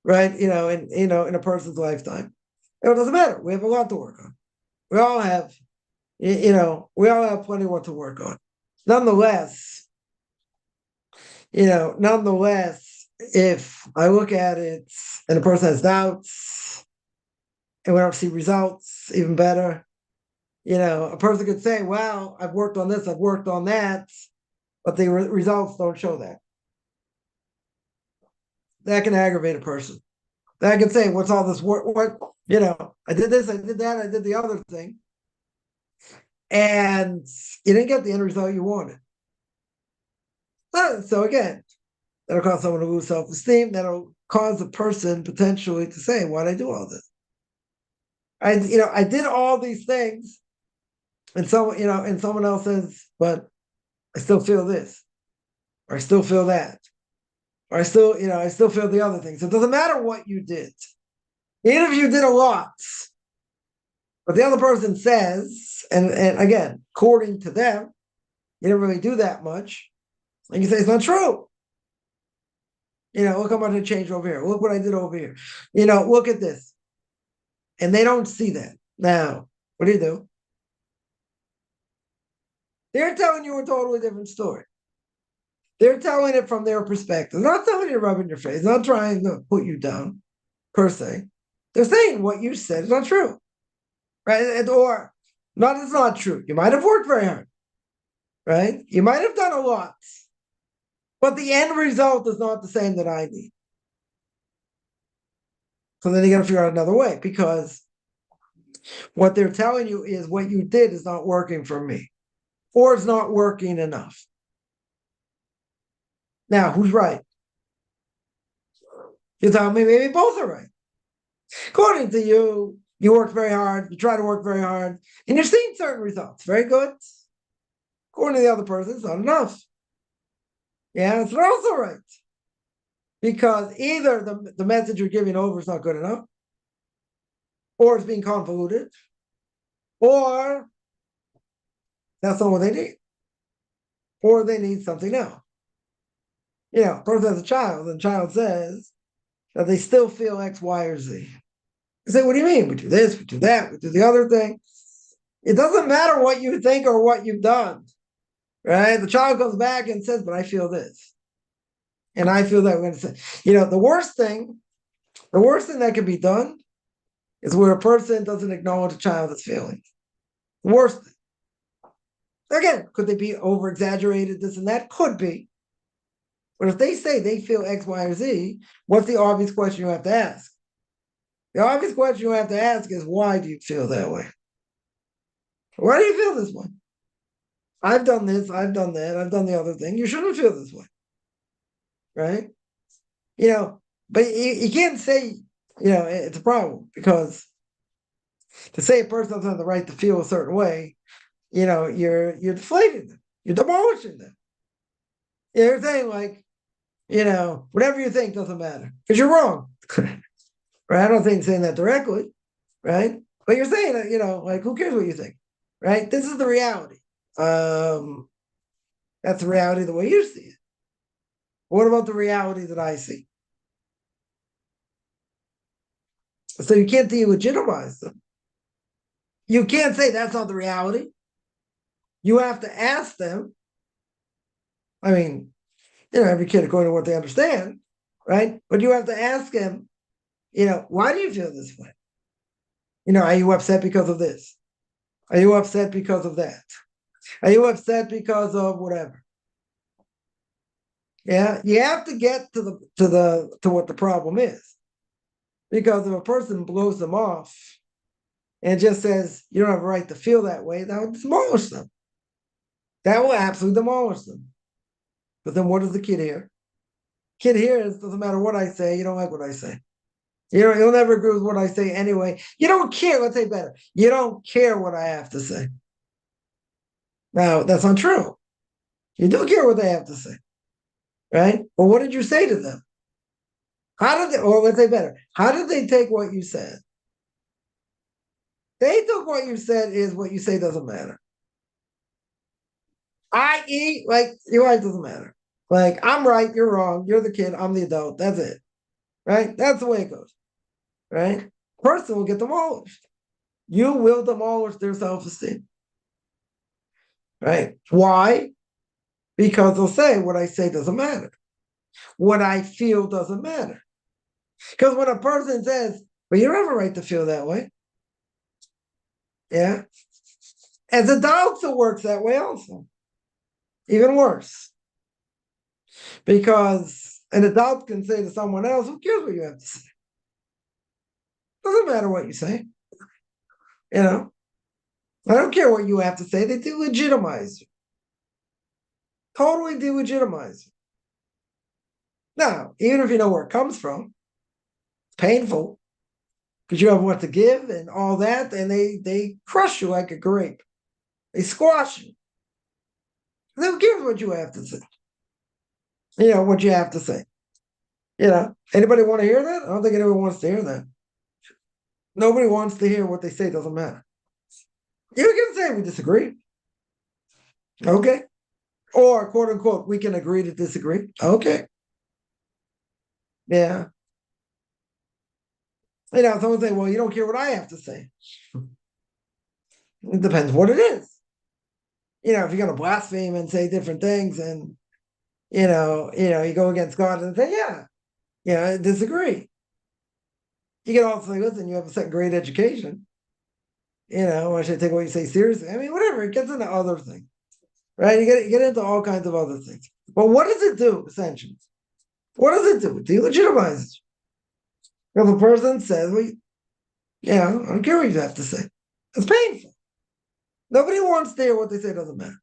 Speaker 1: right? In a person's lifetime. It doesn't matter. We have a lot to work on. We all have, we all have plenty what to work on. Nonetheless, if I look at it and a person has doubts and we don't see results, even better. A person could say, well, I've worked on this, I've worked on that, but the results don't show that. That can aggravate a person. That can say, what's all this work? I did this, I did that, I did the other thing. And you didn't get the end result you wanted. So again, that'll cause someone to lose self-esteem. That'll cause the person potentially to say, why did I do all this? I did all these things, and someone else says, but I still feel this, or I still feel that, or I still feel the other things. So it doesn't matter what you did, even if you did a lot. But the other person says, and again, according to them, you didn't really do that much. And you say it's not true. Look how much I changed over here. Look what I did over here. Look at this. And they don't see that. Now, what do? They're telling you a totally different story. They're telling it from their perspective. They're not telling you to rub in your face. They're not trying to put you down, per se. They're saying what you said is not true. Right? Or not, it's not true. You might have worked very hard. Right? You might have done a lot. But the end result is not the same that I need. So then you got to figure out another way, because what they're telling you is what you did is not working for me, or it's not working enough. Now, who's right? You tell me maybe both are right. According to you, you worked very hard, you try to work very hard, and you're seeing certain results. Very good. According to the other person, it's not enough. Yeah, it's not also right. Because either the message you're giving over is not good enough, or it's being convoluted, or that's not what they need, or they need something else. A person has a child, and the child says that they still feel X, Y, or Z. You say, what do you mean? We do this, we do that, we do the other thing. It doesn't matter what you think or what you've done, right? The child comes back and says, but I feel this. And I feel that we're going to say, the worst thing that can be done is where a person doesn't acknowledge a child's feelings. The worst thing. Again, could they be over-exaggerated, this and that? Could be. But if they say they feel X, Y, or Z, what's the obvious question you have to ask? The obvious question you have to ask is, why do you feel that way? Why do you feel this way? I've done this, I've done that, I've done the other thing. You shouldn't feel this way. Right? But you can't say, it's a problem, because to say a person doesn't have the right to feel a certain way, you're deflating them. You're demolishing them. You're saying, like, whatever you think doesn't matter, because you're wrong. Right? I don't think saying that directly, right? But you're saying that, like, who cares what you think, right? This is the reality. That's the reality the way you see it. What about the reality that I see? So you can't delegitimize them. You can't say that's not the reality. You have to ask them. I mean, every kid according to what they understand, right? But you have to ask them, why do you feel this way? Are you upset because of this? Are you upset because of that? Are you upset because of whatever? Yeah, you have to get to what the problem is. Because if a person blows them off and just says, you don't have a right to feel that way, that will demolish them. That will absolutely demolish them. But then what does the kid hear? Kid hears, doesn't matter what I say, you don't like what I say. You'll never agree with what I say anyway. You don't care, let's say better. You don't care what I have to say. Now, that's not true. You do care what they have to say, right? Well, what did you say to them? How did they, or let's say better, how did they take what you said? They took what you said is what you say doesn't matter. I.e., like, your life doesn't matter. Like, I'm right, you're wrong, you're the kid, I'm the adult, that's it. Right? That's the way it goes. Right? Person will get demolished. You will demolish their self-esteem. Right? Why? Because they'll say what I say doesn't matter. What I feel doesn't matter. Because when a person says, well, you don't have a right to feel that way. Yeah. As adults, it works that way also. Even worse. Because an adult can say to someone else, who cares what you have to say? Doesn't matter what you say. You know, I don't care what you have to say. They delegitimize you. Totally delegitimize you. Now, even if you know where it comes from, it's painful because you have what to give and all that, and they crush you like a grape. They squash you. Who cares what you have to say? You know, what you have to say. You know, anybody want to hear that? I don't think anyone wants to hear that. Nobody wants to hear what they say doesn't matter. You can say we disagree. Okay. Or, quote unquote, we can agree to disagree. Okay. Yeah. You know, someone say, well, you don't care what I have to say. It depends what it is. You know, if you're going to blaspheme and say different things and, you go against God and say, yeah, I disagree. You can also say, listen, you have a second grade education. I should take what you say seriously. I mean, whatever. It gets into other things, right? You get into all kinds of other things. But what does it do, essentially? What does it do? It delegitimizes you. If a person says, well, I don't care what you have to say. It's painful. Nobody wants to hear what they say doesn't matter.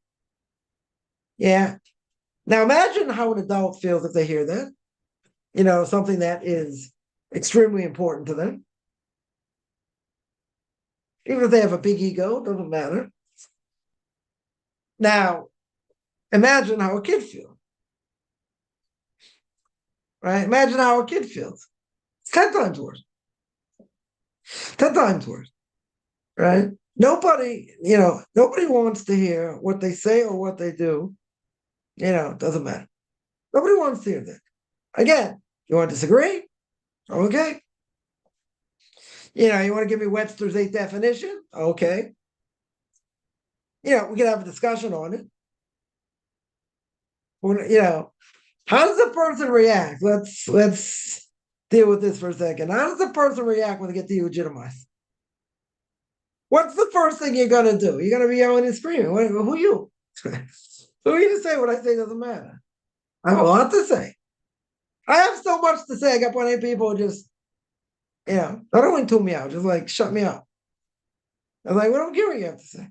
Speaker 1: Yeah. Now imagine how an adult feels if they hear that. Something that is extremely important to them. Even if they have a big ego, doesn't matter. Now, imagine how a kid feels. Right? Imagine how a kid feels. It's 10 times worse. 10 times worse. Right? Nobody wants to hear what they say or what they do. Doesn't matter. Nobody wants to hear that. Again, you want to disagree? Okay. You want to give me Webster's 8th definition? Okay. We can have a discussion on it. How does a person react? Let's deal with this for a second. How does a person react when they get delegitimized? What's the first thing you're gonna do? You're gonna be yelling and screaming. Who are you? Who are you to say what I say doesn't matter? I have a lot to say. I have so much to say. I got plenty of people just, not only tune me out, just like shut me up. I'm like, we don't care what you have to say.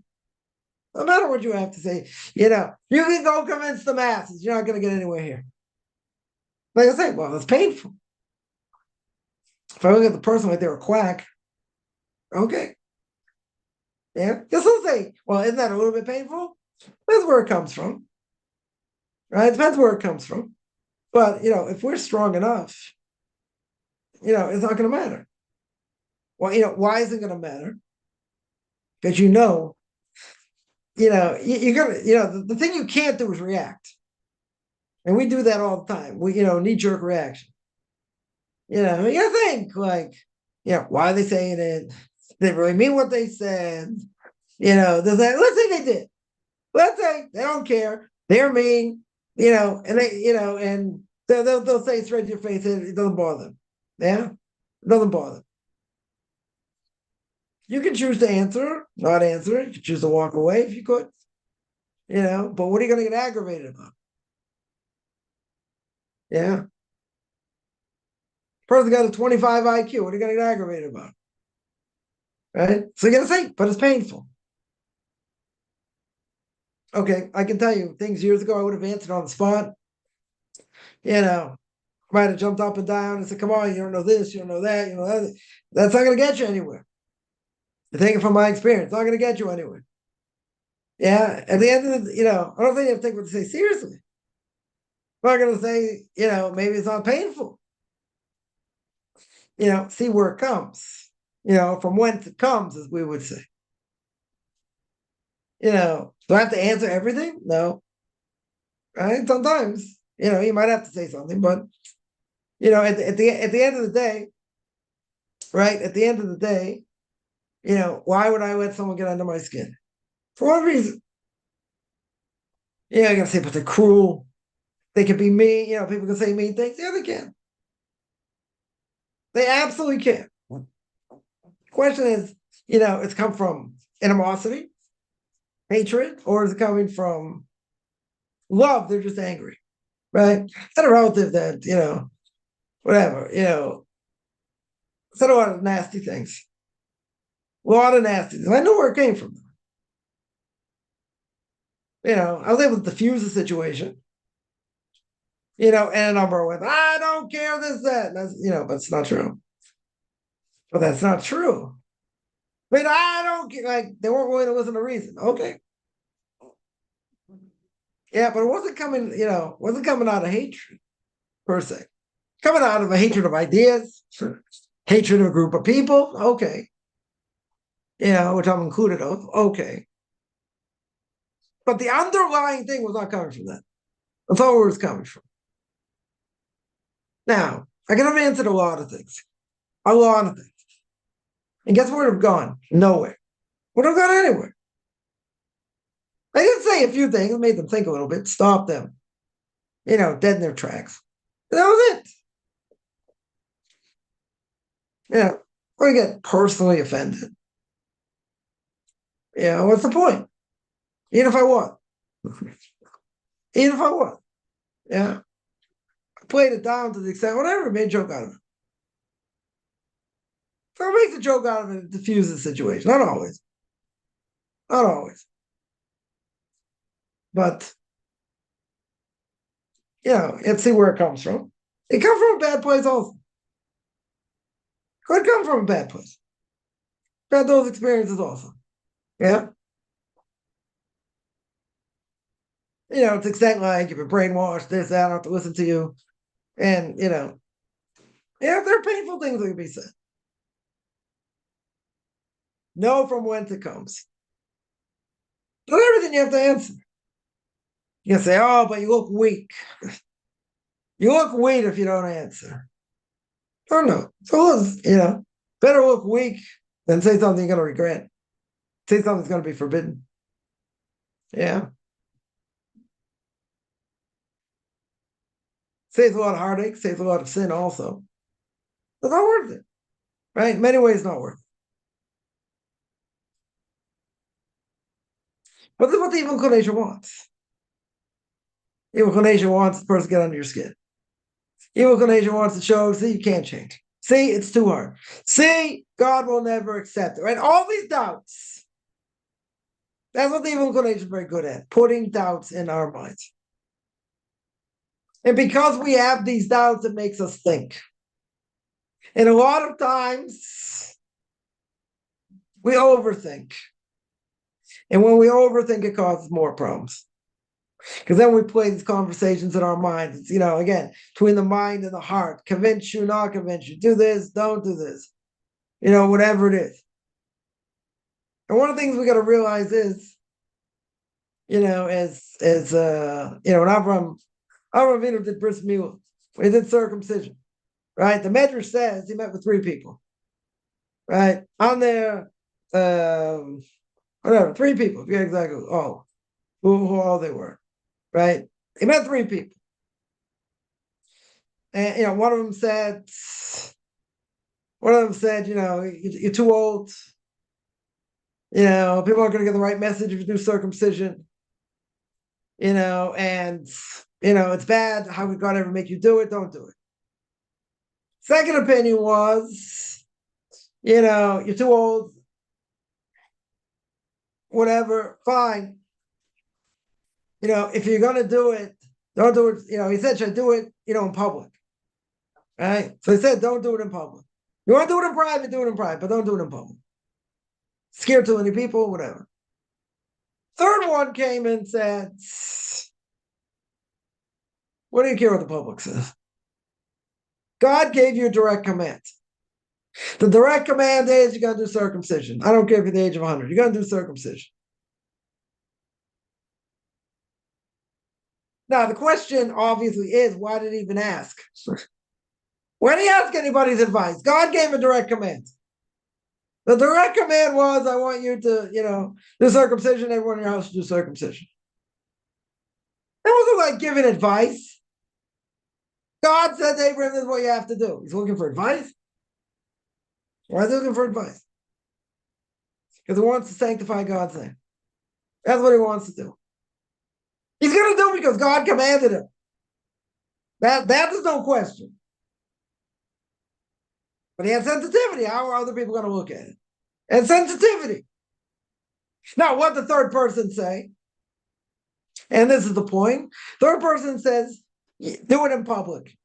Speaker 1: No matter what you have to say, you can go convince the masses. You're not going to get anywhere here. Like I say, well, it's painful. If I look at the person like they're a quack, okay. Yeah. You'll still say, well, isn't that a little bit painful? That's where it comes from. Right? It depends where it comes from. But, if we're strong enough, it's not going to matter. Well, why is it going to matter? Because you're gonna, the thing you can't do is react. And we do that all the time. We, knee-jerk reaction. You gotta think, like, why are they saying it? Did they really mean what they said? Let's say they did. Let's say they don't care. They're mean, and and they'll say straight to your face, it doesn't bother them. Yeah? It doesn't bother them. You can choose to answer, not answer. You can choose to walk away if you could. But what are you going to get aggravated about? Yeah. Person got a 25 IQ. What are you going to get aggravated about? Right? So you're going to say, but it's painful. Okay, I can tell you things years ago I would have answered on the spot. Might have jumped up and down and said, come on, you don't know this, you don't know that, that. That's not going to get you anywhere. You're thinking from my experience, it's not going to get you anywhere. Yeah, at the end of the, I don't think you have to take what they say seriously. I'm not going to say, maybe it's not painful. See where it comes. From whence it comes, as we would say. Do I have to answer everything? No. Right? Sometimes, you might have to say something, but at the end of the day, right? At the end of the day, why would I let someone get under my skin? For one reason. I gotta say, but they're cruel. They can be mean. People can say mean things. Yeah, they can. They absolutely can. Question is, it's come from animosity, hatred, or is it coming from love? They're just angry, right? Had a relative that, whatever, said a lot of nasty things. A lot of nasty things. I know where it came from. I was able to diffuse the situation, and a number with, I don't care this, that. And that's, but it's not true. But that's not true. But I don't get, like, they weren't willing to listen to reason. Okay. Yeah, but it wasn't coming out of hatred per se. Coming out of a hatred of ideas, hatred of a group of people. Okay. Which I'm included of. Okay. But the underlying thing was not coming from that. That's all where it's coming from. Now, I could have answered a lot of things. A lot of things. And guess where it would have gone? Nowhere. Would have gone anywhere. I did say a few things, made them think a little bit, stopped them, dead in their tracks. And that was it. Or get personally offended. What's the point? Even if I won. Even if I won. Yeah. I played it down to the extent, whatever, made a joke out of it. So I make the joke out of it, diffuse the situation. Not always. Not always. But, let's see where it comes from. It comes from a bad place also. Could come from a bad place. Had those experiences also. Yeah. To the extent like you've been brainwashed, this, that, I don't have to listen to you. And, there are painful things that can be said. Know from whence it comes. Not everything you have to answer. You can say, oh, but you look weak. You look weak if you don't answer. Oh, no. So, better look weak than say something you're going to regret. Say something's going to be forbidden. Yeah. Saves a lot of heartache, saves a lot of sin also. It's not worth it. Right? In many ways, not worth it. But this is what the evil inclination wants. Evil inclination wants the person to get under your skin. Evil inclination wants to show, see, you can't change. See, it's too hard. See, God will never accept it. Right? All these doubts. That's what the evil inclination is very good at, putting doubts in our minds. And because we have these doubts, it makes us think. And a lot of times, we overthink. And when we overthink, it causes more problems. Because then we play these conversations in our minds. It's, again, between the mind and the heart. Convince you, not convince you. Do this, don't do this. Whatever it is. And one of the things we got to realize is, when Avram Avinu did bris milah, when he did circumcision, right? The Medrash says he met with 3 people, right? On there, whatever, 3 people, yeah, exactly. Oh, who all they were, right? He met 3 people. And, one of them said, you're too old. People aren't going to get the right message if you do circumcision. And, it's bad. How would God ever make you do it? Don't do it. Second opinion was, you're too old. Whatever, fine. If you're going to do it, don't do it. He said, should I do it, in public? Right? So he said, don't do it in public. You want to do it in private, do it in private, but don't do it in public. Scare too many people, whatever. Third one came and said, what do you care what the public says? God gave you a direct command. The direct command is you got to do circumcision. I don't care if you're the age of 100. You got to do circumcision. Now, the question obviously is, why did he even ask? Why did he ask anybody's advice? God gave a direct command. The direct command was, I want you to, do circumcision. Everyone in your house should do circumcision. It wasn't like giving advice. God said to Abraham, this is what you have to do. He's looking for advice. Why is he looking for advice? Because he wants to sanctify God's name. That's what he wants to do. He's going to do it because God commanded him. That is no question. But he had sensitivity. How are other people going to look at it? And sensitivity. Now, what the third person say? And this is the point. Third person says, do it in public.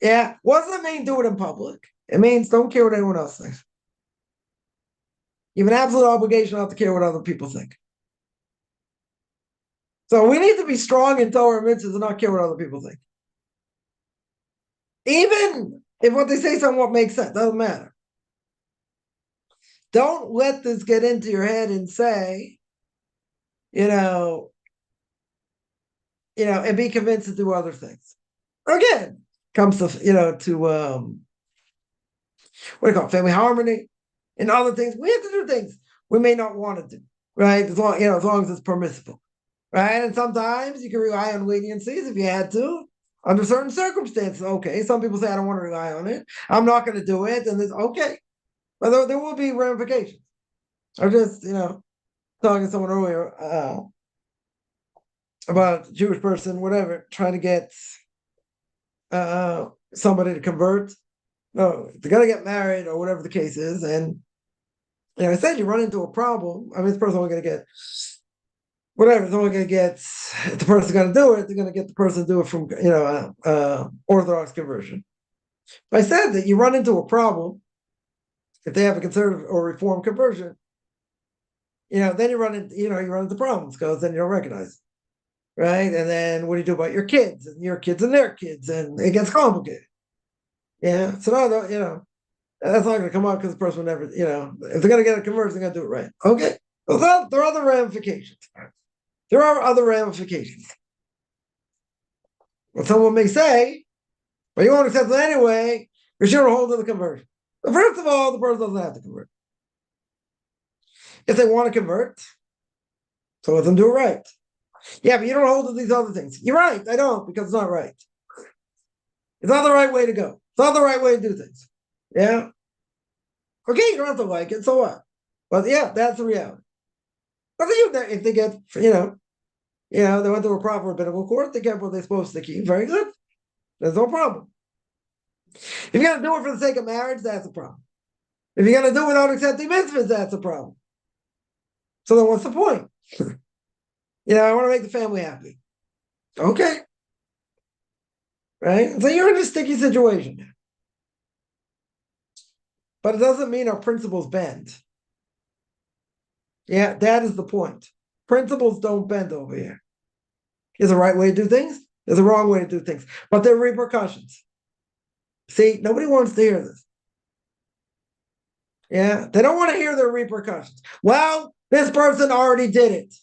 Speaker 1: Yeah. What does it mean, do it in public? It means don't care what anyone else thinks. You have an absolute obligation not to care what other people think. So we need to be strong in Torah and mitzvahs and not care what other people think. Even if what they say somewhat makes sense, doesn't matter. Don't let this get into your head and say, and be convinced to do other things. Again, comes to, what do you call it, family harmony and other things. We have to do things we may not want to do, right? As long as it's permissible, right? And sometimes you can rely on leniencies if you had to, under certain circumstances. Okay, some people say, I don't want to rely on it. I'm not going to do it. And okay. But there will be ramifications. I just, talking to someone earlier about a Jewish person, whatever, trying to get somebody to convert. No, they're going to get married or whatever the case is. And I said, you run into a problem. I mean, this person's only going to get whatever. It's only going to get, if the person's going to do it, they're going to get the person to do it from, Orthodox conversion. But I said that you run into a problem if they have a conservative or reform conversion. Then you run into problems because then you don't recognize it, right? And then what do you do about your kids and their kids, and it gets complicated. Yeah, so no, that's not going to come out because the person will never, if they're going to get a conversion, they're going to do it right. Okay, well, there are other ramifications. There are other ramifications. Well, someone may say, well, you won't accept it anyway because you don't hold to the conversion. But first of all, the person doesn't have to convert. If they want to convert, so let them do it right. Yeah, but you don't hold to these other things. You're right, I don't, because it's not right. It's not the right way to go. It's not the right way to do things. Yeah? Okay, you don't have to like it, so what? But yeah, that's the reality. But if they get, they went through a proper rabbinical court, they kept what they're supposed to keep, very good. There's no problem. If you're going to do it for the sake of marriage, that's a problem. If you're going to do it without accepting mitzvahs, that's a problem. So then what's the point? I want to make the family happy. Okay. Right? So you're in a sticky situation. But it doesn't mean our principles bend. Yeah, that is the point. Principles don't bend over here. There's a right way to do things. There's a wrong way to do things. But there are repercussions. See, nobody wants to hear this. Yeah, they don't want to hear the repercussions. Well, this person already did it.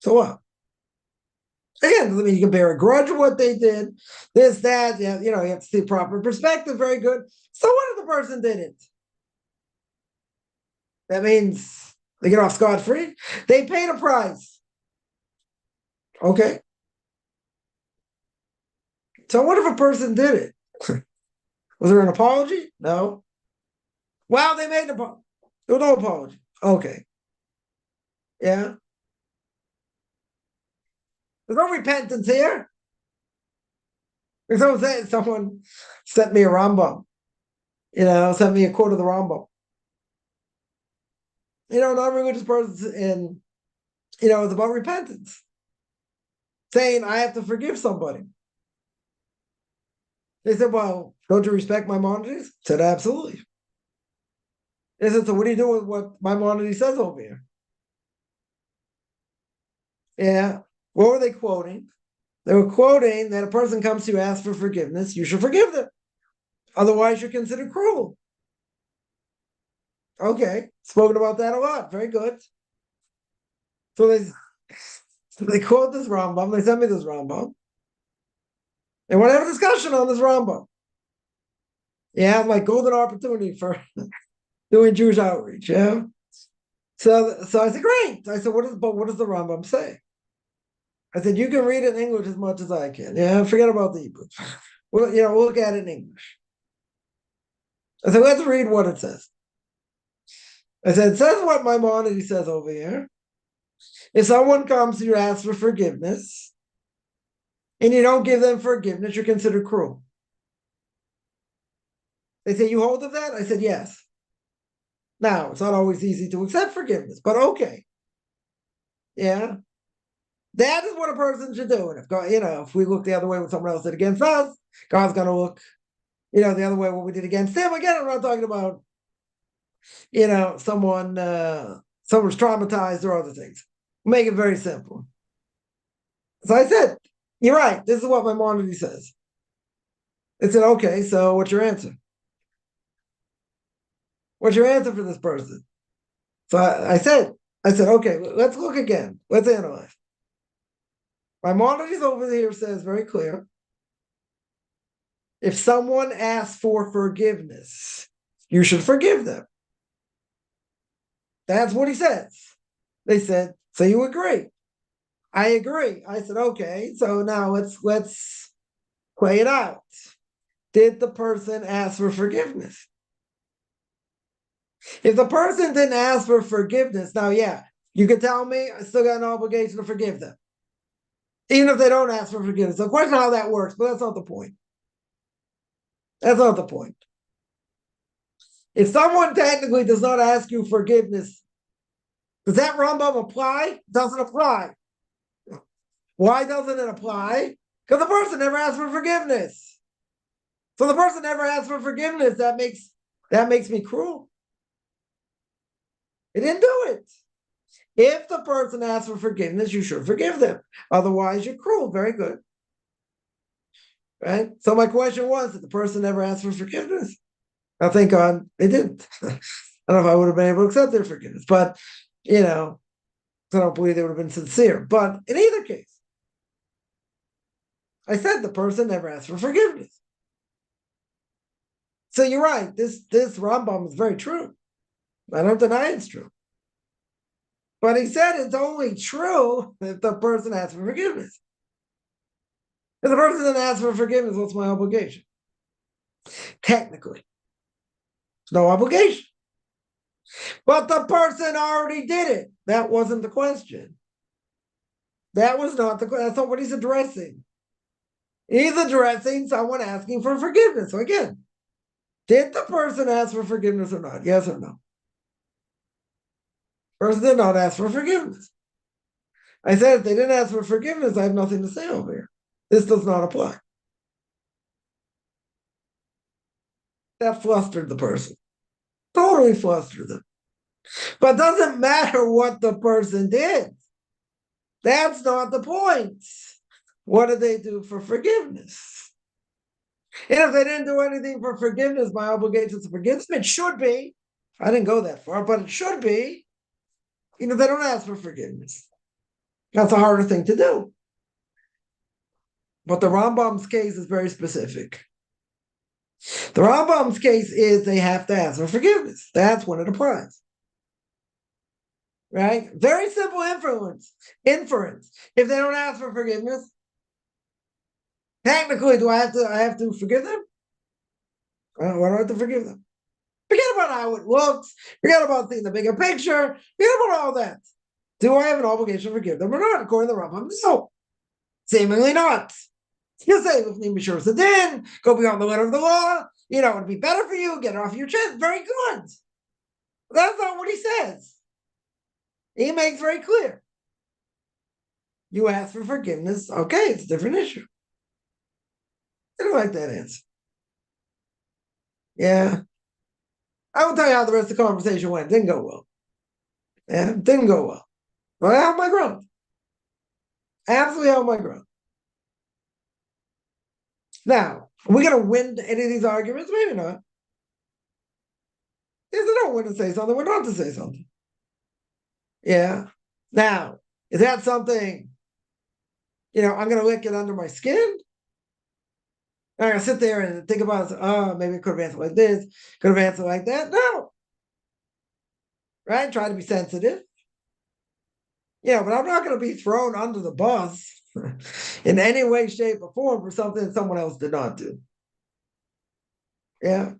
Speaker 1: So what? Again, you can bear a grudge of what they did, this, that, you have to see proper perspective, very good. So what if the person did it? That means they get off scot-free. They paid a price. Okay. So what if a person did it? Was there an apology? No. Well, they made an apology. There was no apology. Okay. Yeah. There's no repentance here. Someone sent me a Rambam, sent me a quote of the Rambam. Non-religious person, and, it's about repentance. Saying, I have to forgive somebody. They said, well, don't you respect Maimonides? I said, absolutely. They said, so what do you do with what Maimonides says over here? Yeah. What were they quoting? They were quoting that a person comes to you, ask for forgiveness, you should forgive them. Otherwise, you're considered cruel. Okay. Spoken about that a lot. Very good. So they quote this Rambam. They sent me this Rambam. They want to have a discussion on this Rambam. Yeah, like golden opportunity for doing Jewish outreach. Yeah. So I said, great. I said, what does the Rambam say? I said, you can read it in English as much as I can. Yeah, forget about the Hebrew. Well, we'll look at it in English. I said, let's read what it says. I said, it says what Maimonides says over here. If someone comes to you and asks for forgiveness, and you don't give them forgiveness, you're considered cruel. They say, you hold of that? I said, yes. Now, it's not always easy to accept forgiveness, but okay. Yeah. That is what a person should do. And if God, if we look the other way when someone else did against us, God's going to look, the other way what we did against him. Again, I'm not talking about, someone's traumatized or other things. Make it very simple. So I said, you're right. This is what Maimonides says. It said, okay, so what's your answer? What's your answer for this person? So I said, okay, let's look again. Let's analyze. Maimonides over here says very clear. If someone asks for forgiveness, you should forgive them. That's what he says. They said, so you agree? I agree. I said, okay, so now let's play it out. Did the person ask for forgiveness? If the person didn't ask for forgiveness, now, yeah, you can tell me I still got an obligation to forgive them, even if they don't ask for forgiveness. The question how that works, but that's not the point. That's not the point. If someone technically does not ask you forgiveness, does that Rambam apply? Doesn't apply. Why doesn't it apply? Because the person never asked for forgiveness. So the person never asked for forgiveness. That makes me cruel. He didn't do it. If the person asks for forgiveness, you should forgive them. Otherwise, you're cruel. Very good. Right? So my question was, did the person never ask for forgiveness? I thank God they didn't. I don't know if I would have been able to accept their forgiveness, but I don't believe they would have been sincere. But in either case, I said the person never asked for forgiveness. So you're right. This Rambam is very true. I don't deny it's true. But he said it's only true if the person asks for forgiveness. If the person doesn't ask for forgiveness, what's my obligation? Technically, no obligation. But the person already did it. That wasn't the question. That was not the question. That's not what he's addressing. He's addressing someone asking for forgiveness. So again, did the person ask for forgiveness or not? Yes or no? Person did not ask for forgiveness. I said if they didn't ask for forgiveness, I have nothing to say over here. This does not apply. That flustered the person. Totally flustered them. But it doesn't matter what the person did. That's not the point. What did they do for forgiveness? And if they didn't do anything for forgiveness, my obligation to forgive them, it should be. I didn't go that far, but it should be. They don't ask for forgiveness. That's a harder thing to do. But the Rambam's case is very specific. The Rambam's case is they have to ask for forgiveness. That's when it applies. Right? Very simple inference. If they don't ask for forgiveness, technically, do I have to forgive them? Why do I have to forgive them? Forget about how it looks. Forget about seeing the bigger picture. Forget about all that. Do I have an obligation to forgive them or not? According to the Rambam, no. Seemingly not. You say, go beyond the letter of the law. It'd be better for you. Get it off your chest. Very good. That's not what he says. He makes very clear. You ask for forgiveness. Okay, it's a different issue. I don't like that answer. Yeah. I will tell you how the rest of the conversation went. Didn't go well. Yeah, didn't go well. But I have my ground. Absolutely held my ground. Now, are we going to win any of these arguments? Maybe not. If they don't win to say something, we're not to say something. Yeah. Now, is that something, I'm going to lick it under my skin? I'm going to sit there and think about it. Oh, maybe it could have answered like this, could have answered like that. No. Right? Try to be sensitive. Yeah, but I'm not going to be thrown under the bus in any way, shape, or form for something that someone else did not do. Yeah.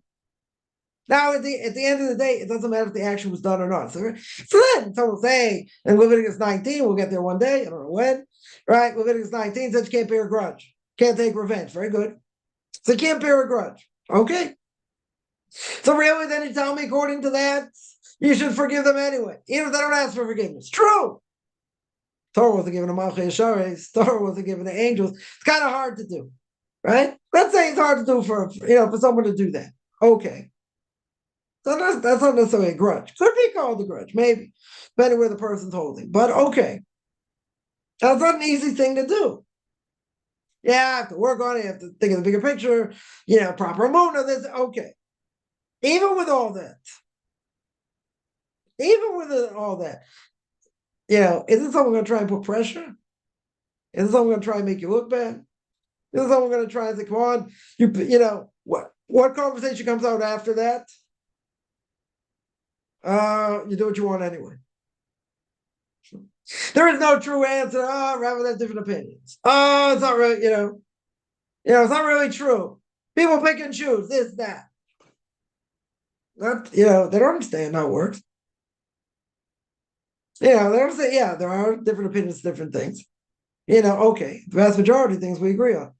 Speaker 1: Now, at the end of the day, it doesn't matter if the action was done or not. So then someone will say, in Leviticus 19, we'll get there one day, I don't know when, right? Leviticus 19 says you can't bear a grudge, can't take revenge. Very good. So you can't bear a grudge. Okay. So really, then you tell me, according to that, you should forgive them anyway, even if they don't ask for forgiveness. True. Torah wasn't given to Malchei Yesharis. Torah wasn't given to angels. It's kind of hard to do, right? Let's say it's hard to do for someone to do that. Okay. So that's not necessarily a grudge. Could be called a grudge, maybe, depending where the person's holding. But okay. That's not an easy thing to do. Yeah, I have to work on it. You have to think of the bigger picture, proper moon of this. Okay. Even with all that, isn't someone going to try and put pressure? Isn't someone going to try and make you look bad? Isn't someone going to try and say, come on, what conversation comes out after that? You do what you want anyway. There is no true answer. Oh, Rabbi has different opinions. Oh, it's not really, it's not really true. People pick and choose this, that. They don't understand how it works. They don't say, yeah, there are different opinions, different things. Okay, the vast majority of things we agree on,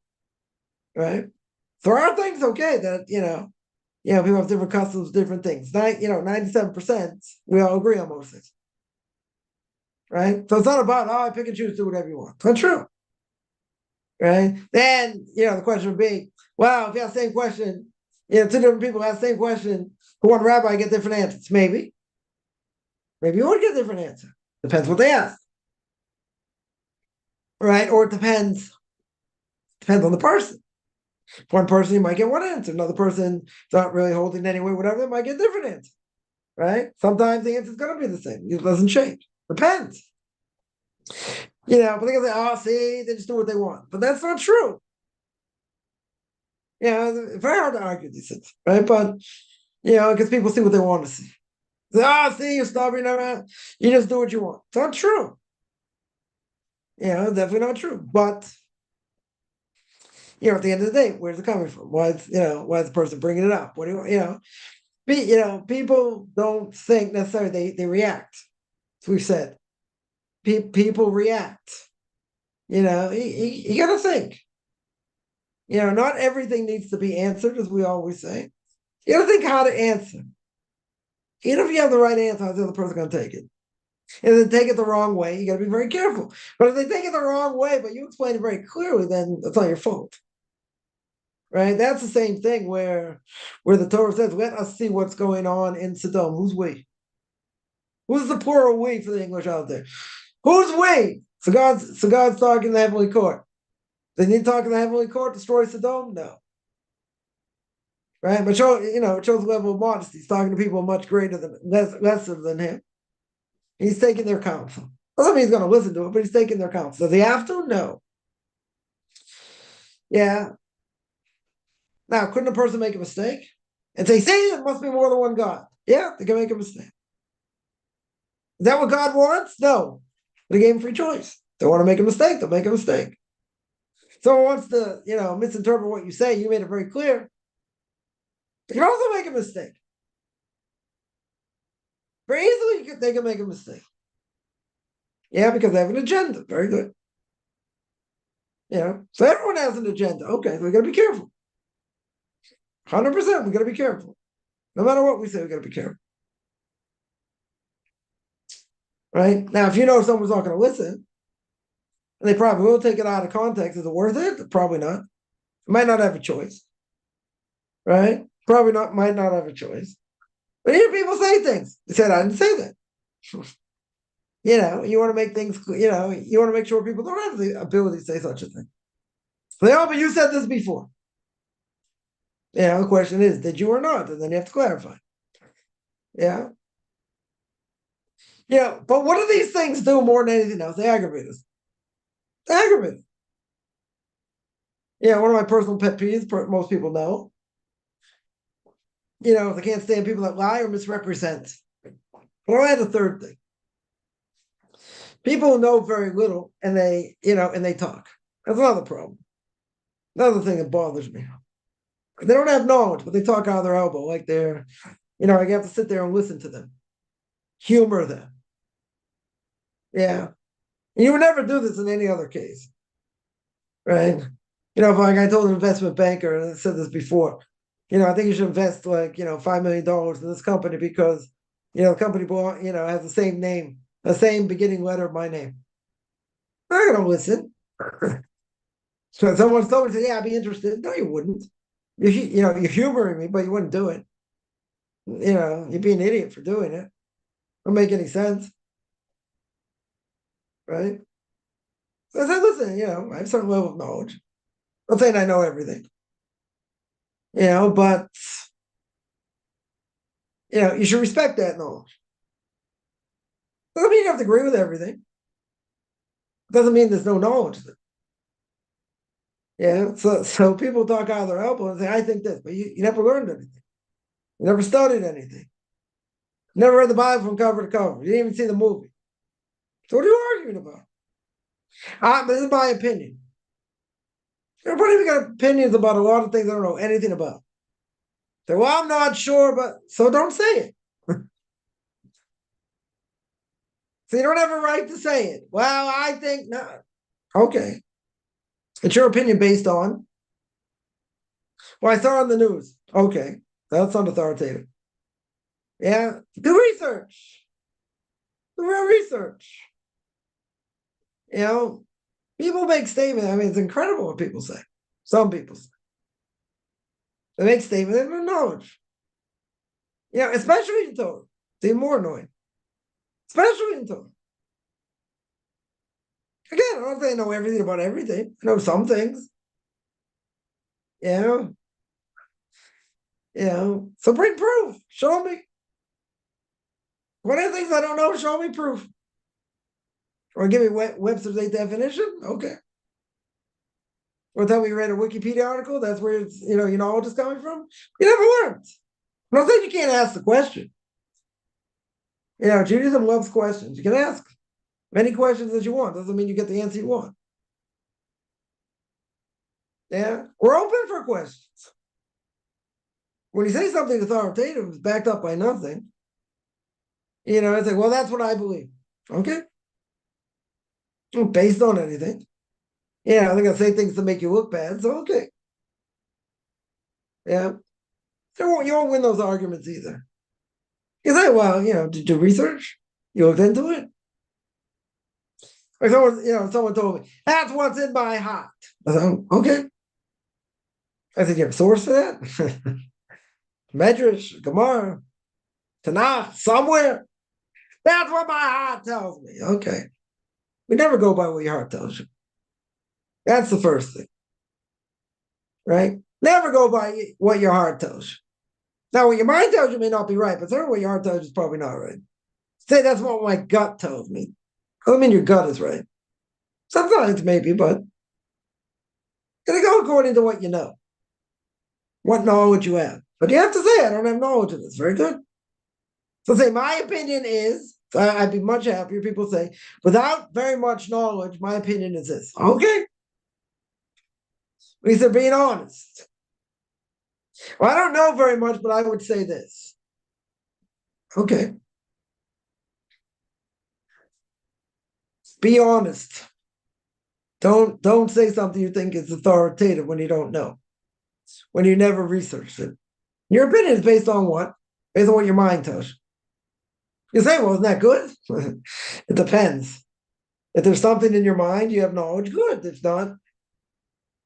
Speaker 1: right? There are things, okay, that, people have different customs, different things. 97%, we all agree on most things. Right? So it's not about, I pick and choose, do whatever you want. It's not true. Right? Then, the question would be, well, if you have the same question, two different people have the same question, for one rabbi, get different answers. Maybe. Maybe you would get a different answer. Depends what they ask. Right? Or it depends on the person. One person, you might get one answer. Another person is not really holding anyway, whatever, they might get a different answer. Right? Sometimes the answer is going to be the same. It doesn't change. Depends. But they can say, see, they just do what they want. But that's not true. It's very hard to argue these things, right? But, because people see what they want to see. Say, see, you're stubborn, you just do what you want. It's not true. Definitely not true. But, at the end of the day, where's it coming from? Why is the person bringing it up? What do people don't think necessarily, they react. As we've said. People react. You got to think. Not everything needs to be answered, as we always say. You got to think how to answer. Even if you have the right answer, how's the other person going to take it? If they take it the wrong way, you got to be very careful. But if they take it the wrong way, but you explain it very clearly, then it's not your fault. Right? That's the same thing where the Torah says, let us see what's going on in Sodom. Who's we? Who's the plural we for the English out there? Who's we? So God's talking to the heavenly court. They need to talk to the heavenly court, destroy Sodom? No. Right? But it shows a level of modesty. He's talking to people much greater than lesser than him. He's taking their counsel. Doesn't mean he's going to listen to it, but he's taking their counsel. Does he have to? No. Yeah. Now, couldn't a person make a mistake and say, see, it must be more than one God? Yeah, they can make a mistake. Is that what God wants? No. But he gave them free choice. They want to make a mistake, they'll make a mistake. Someone wants to, misinterpret what you say, you made it very clear. They can also make a mistake. Very easily, they can make a mistake. Yeah, because they have an agenda. Very good. So everyone has an agenda. Okay, so we got to be careful. 100%, we got to be careful. No matter what we say, we got to be careful. Right? Now, if someone's not going to listen, and they probably will take it out of context, is it worth it? Probably not. Might not have a choice. Right? Might not have a choice. But here people say things. They said, I didn't say that. You want to make things, you want to make sure people don't have the ability to say such a thing. But you said this before. The question is, did you or not? And then you have to clarify. Yeah. Yeah. But what do these things do more than anything else? They aggravate us. They aggravate us. One of my personal pet peeves, most people know. If they can't stand people that lie or misrepresent. Well, I had a third thing. People know very little and they talk. That's another problem. Another thing that bothers me. They don't have knowledge, but they talk out of their elbow like they're, you have to sit there and listen to them, humor them. Yeah. And you would never do this in any other case, right? Like I told an investment banker, and I said this before, I think you should invest $5 million in this company because, the company has the same name, the same beginning letter of my name. I'm not going to listen. So someone told me, yeah, I'd be interested. No, you wouldn't. You're humoring me, but you wouldn't do it. You'd be an idiot for doing it. Don't make any sense. Right? So I said, listen, I have a certain level of knowledge. I'm not saying I know everything. But you should respect that knowledge. Doesn't mean you have to agree with everything. Doesn't mean there's no knowledge there. So people talk out of their elbow and say, I think this, but you never learned anything. You never studied anything. You never read the Bible from cover to cover. You didn't even see the movie. So what are you arguing about? But this is my opinion. Everybody got opinions about a lot of things I don't know anything about. Say, well, I'm not sure, but so don't say it. So you don't have a right to say it. Well, I think not. Okay. It's your opinion based on. Well, I saw it on the news. Okay. That's not authoritative. Yeah. Do research. Do real research. People make statements. I mean, it's incredible what people say. Some people say. They make statements and no knowledge. Especially in Torah. It's even more annoying. Especially in Torah. Again, I don't think I know everything about everything. I know some things. So bring proof. Show me. What are the things I don't know? Show me proof. Or give me Webster's 8th definition. Okay. Or tell me you read a Wikipedia article. That's where it's, your knowledge is coming from. You never learned. I'm not saying you can't ask the question. Judaism loves questions. You can ask many questions that you want. Doesn't mean you get the answer you want. We're open for questions. When you say something authoritative, it's backed up by nothing. It's like, well, that's what I believe. Okay. Based on anything. They're going to say things to make you look bad. So, okay. You won't win those arguments either. You say, well, did you do research? You looked into it? Like someone told me, that's what's in my heart. I said, okay. I said, you have a source for that? Medrash, Gemara, Tanakh, somewhere. That's what my heart tells me. Okay. We never go by what your heart tells you. That's the first thing. Right? Never go by what your heart tells you. Now, what your mind tells you may not be right, but certainly what your heart tells you is probably not right. Say that's what my gut tells me. I don't mean your gut is right. Sometimes maybe, but it'll go according to what you know. What knowledge you have. But you have to say, I don't have knowledge of this. Very good. So say, my opinion is, so I'd be much happier. People say, without very much knowledge, my opinion is this. Okay. At least they're being honest. Well, I don't know very much, but I would say this. Okay. Be honest. Don't say something you think is authoritative when you don't know. When you never researched it. Your opinion is based on what? Based on what your mind tells you. You say, well, isn't that good? It depends. If there's something in your mind, you have knowledge, good. If not,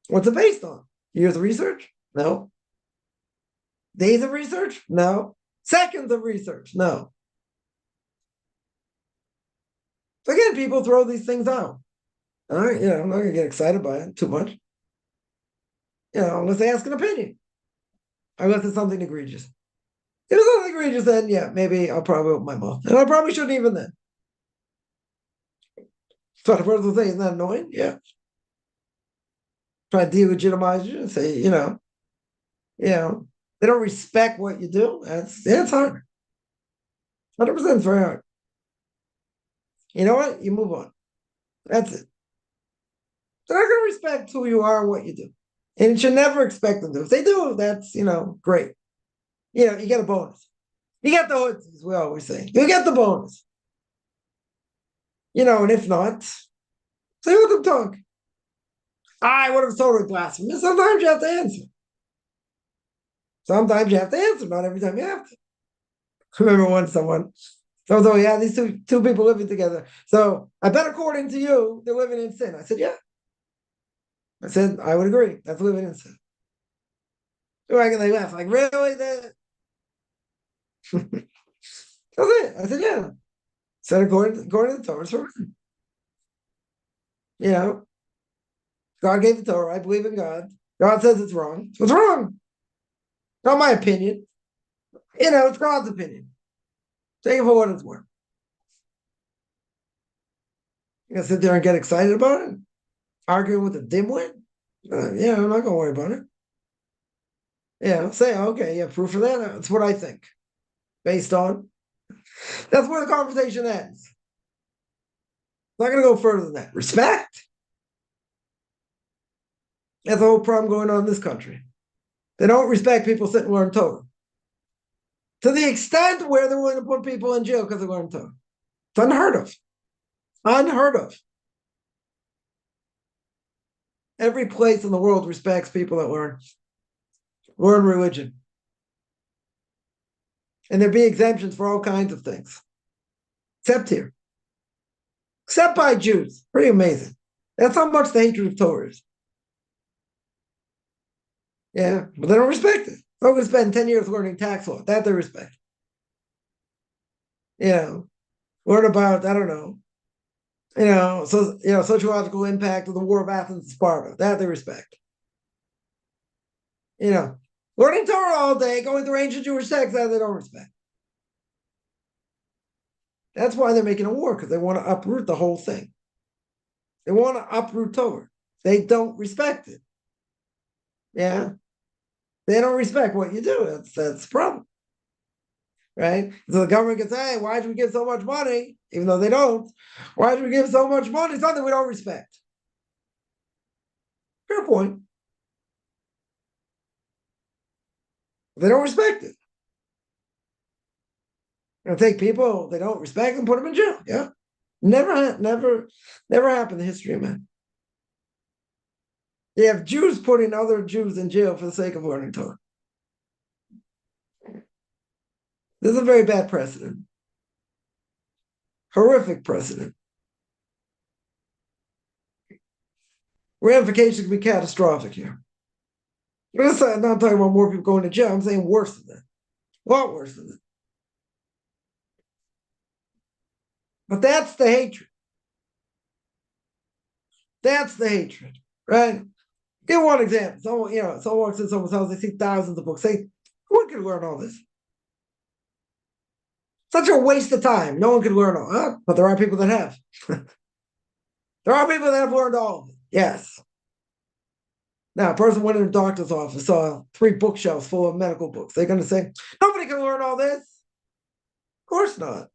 Speaker 1: what's it based on? Years of research? No. Days of research? No. Seconds of research? No. So again, people throw these things out. All right, I'm not gonna get excited by it too much. Unless they ask an opinion, unless it's something egregious. If it's something egregious, then yeah, maybe I'll probably open my mouth, and I probably shouldn't even then. So the person will say, "Isn't that annoying?" Yeah. Try to delegitimize you and say, they don't respect what you do. It's hard. 100% is very hard. You know what? You move on. That's it. They're not going to respect who you are and what you do. And you should never expect them to. If they do, that's, great. You get a bonus. You get the hoods, as we always say. You get the bonus. And if not, say let them talk. I would have totally blasphemous. Sometimes you have to answer. Sometimes you have to answer, not every time you have to. I remember once so yeah, these two people living together. So I bet according to you, they're living in sin. I said, yeah. I said, I would agree. That's living in sin. And they laugh, like, really? That's it. I said, yeah. Said according to the Torah, it's forbidden. God gave the Torah. I believe in God. God says it's wrong. So it's wrong. Not my opinion. It's God's opinion. Take it for what it's worth. You gonna sit there and get excited about it? Arguing with a dimwit? I'm not gonna worry about it. Say, okay, yeah, proof of that. That's what I think. Based on. That's where the conversation ends. I'm not gonna go further than that. Respect. That's the whole problem going on in this country. They don't respect people sitting and learn Torah. To the extent where they're willing to put people in jail because they learn Torah. It's unheard of. Unheard of. Every place in the world respects people that learn religion. And there'd be exemptions for all kinds of things. Except here. Except by Jews. Pretty amazing. That's how much the hatred of Torah is. Yeah, but they don't respect it. They're going to spend 10 years learning tax law. That they respect. Learn about, I don't know, sociological impact of the War of Athens and Sparta. That they respect. Learning Torah all day, going through ancient Jewish texts, that they don't respect. That's why they're making a war, because they want to uproot the whole thing. They want to uproot Torah. They don't respect it. Yeah. They don't respect what you do. That's the problem. Right? So the government can say, hey, why did we give so much money? Even though they don't. Why did we give so much money? Something we don't respect. Fair point. They don't respect it. They'll take people they don't respect and put them in jail. Yeah. Never happened in the history of man. You have Jews putting other Jews in jail for the sake of learning Torah. This is a very bad precedent. Horrific precedent. Ramifications can be catastrophic here. I'm not talking about more people going to jail. I'm saying worse than that. A lot worse than that. But that's the hatred. That's the hatred, right? Give one example. Someone walks in someone's house, they see thousands of books. Say, who could learn all this? Such a waste of time. No one could learn all. But there are people that have. There are people that have learned all of it. Yes. Now, a person went in a doctor's office, saw 3 bookshelves full of medical books. They're going to say, nobody can learn all this. Of course not.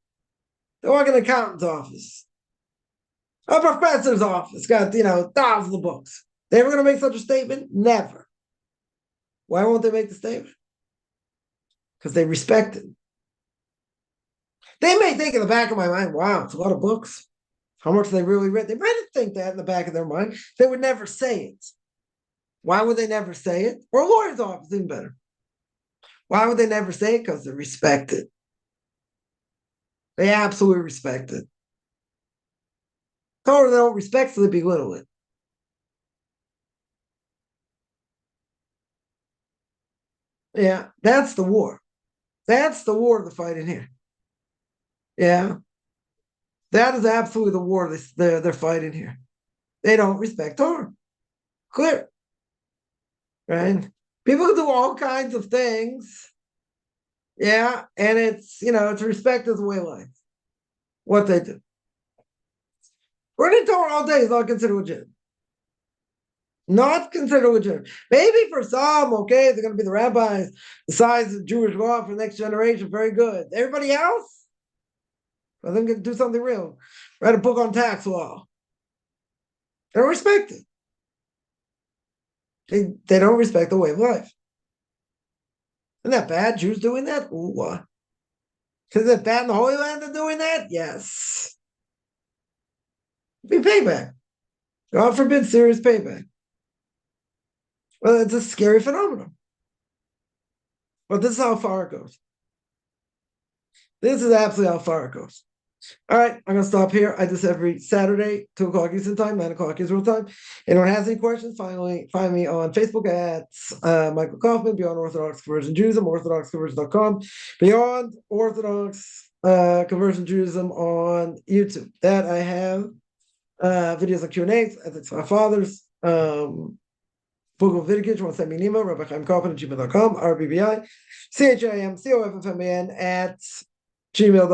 Speaker 1: They walk in an accountant's office. A professor's office got, thousands of books. They ever going to make such a statement? Never. Why won't they make the statement? Because they respect it. They may think in the back of my mind, wow, it's a lot of books. How much they really read? They might think that in the back of their mind. They would never say it. Why would they never say it? Or a lawyer's office, even better. Why would they never say it? Because they respect it. They absolutely respect it. Or they don't respect, so they belittle it. Yeah, that's the war. That's the war of the fight in here. Yeah. That is absolutely the war they're fighting here. They don't respect Torah. Clear. Right? People can do all kinds of things. Yeah. And it's, to respect is the way of life. What they do. Reading Torah all day is not considered legitimate. Not considered legitimate. Maybe for some, okay, they're going to be the rabbis, the size of Jewish law for the next generation. Very good. Everybody else, well, they're going to do something real. Write a book on tax law. They don't respect it. They don't respect the way of life. Isn't that bad? Jews doing that? Ooh, is it bad in the Holy Land they're doing that? Yes. Be payback. God forbid serious payback. Well, it's a scary phenomenon. But this is how far it goes. This is absolutely how far it goes. All right, I'm going to stop here. I do this every Saturday, 2 o'clock Eastern Time, 9 o'clock Israel time. Anyone has any questions, find me on Facebook at Michael Kaufman, Beyond Orthodox Conversion Judaism, orthodoxconversion.com, Beyond Orthodox Conversion Judaism on YouTube. That I have videos on Q&As, ethics for our fathers, book of Leviticus. Want to send me an email, Rabbi Chaim Kaufman at gmail.com, RBBI, CHIMCOFFMAN at gmail.com.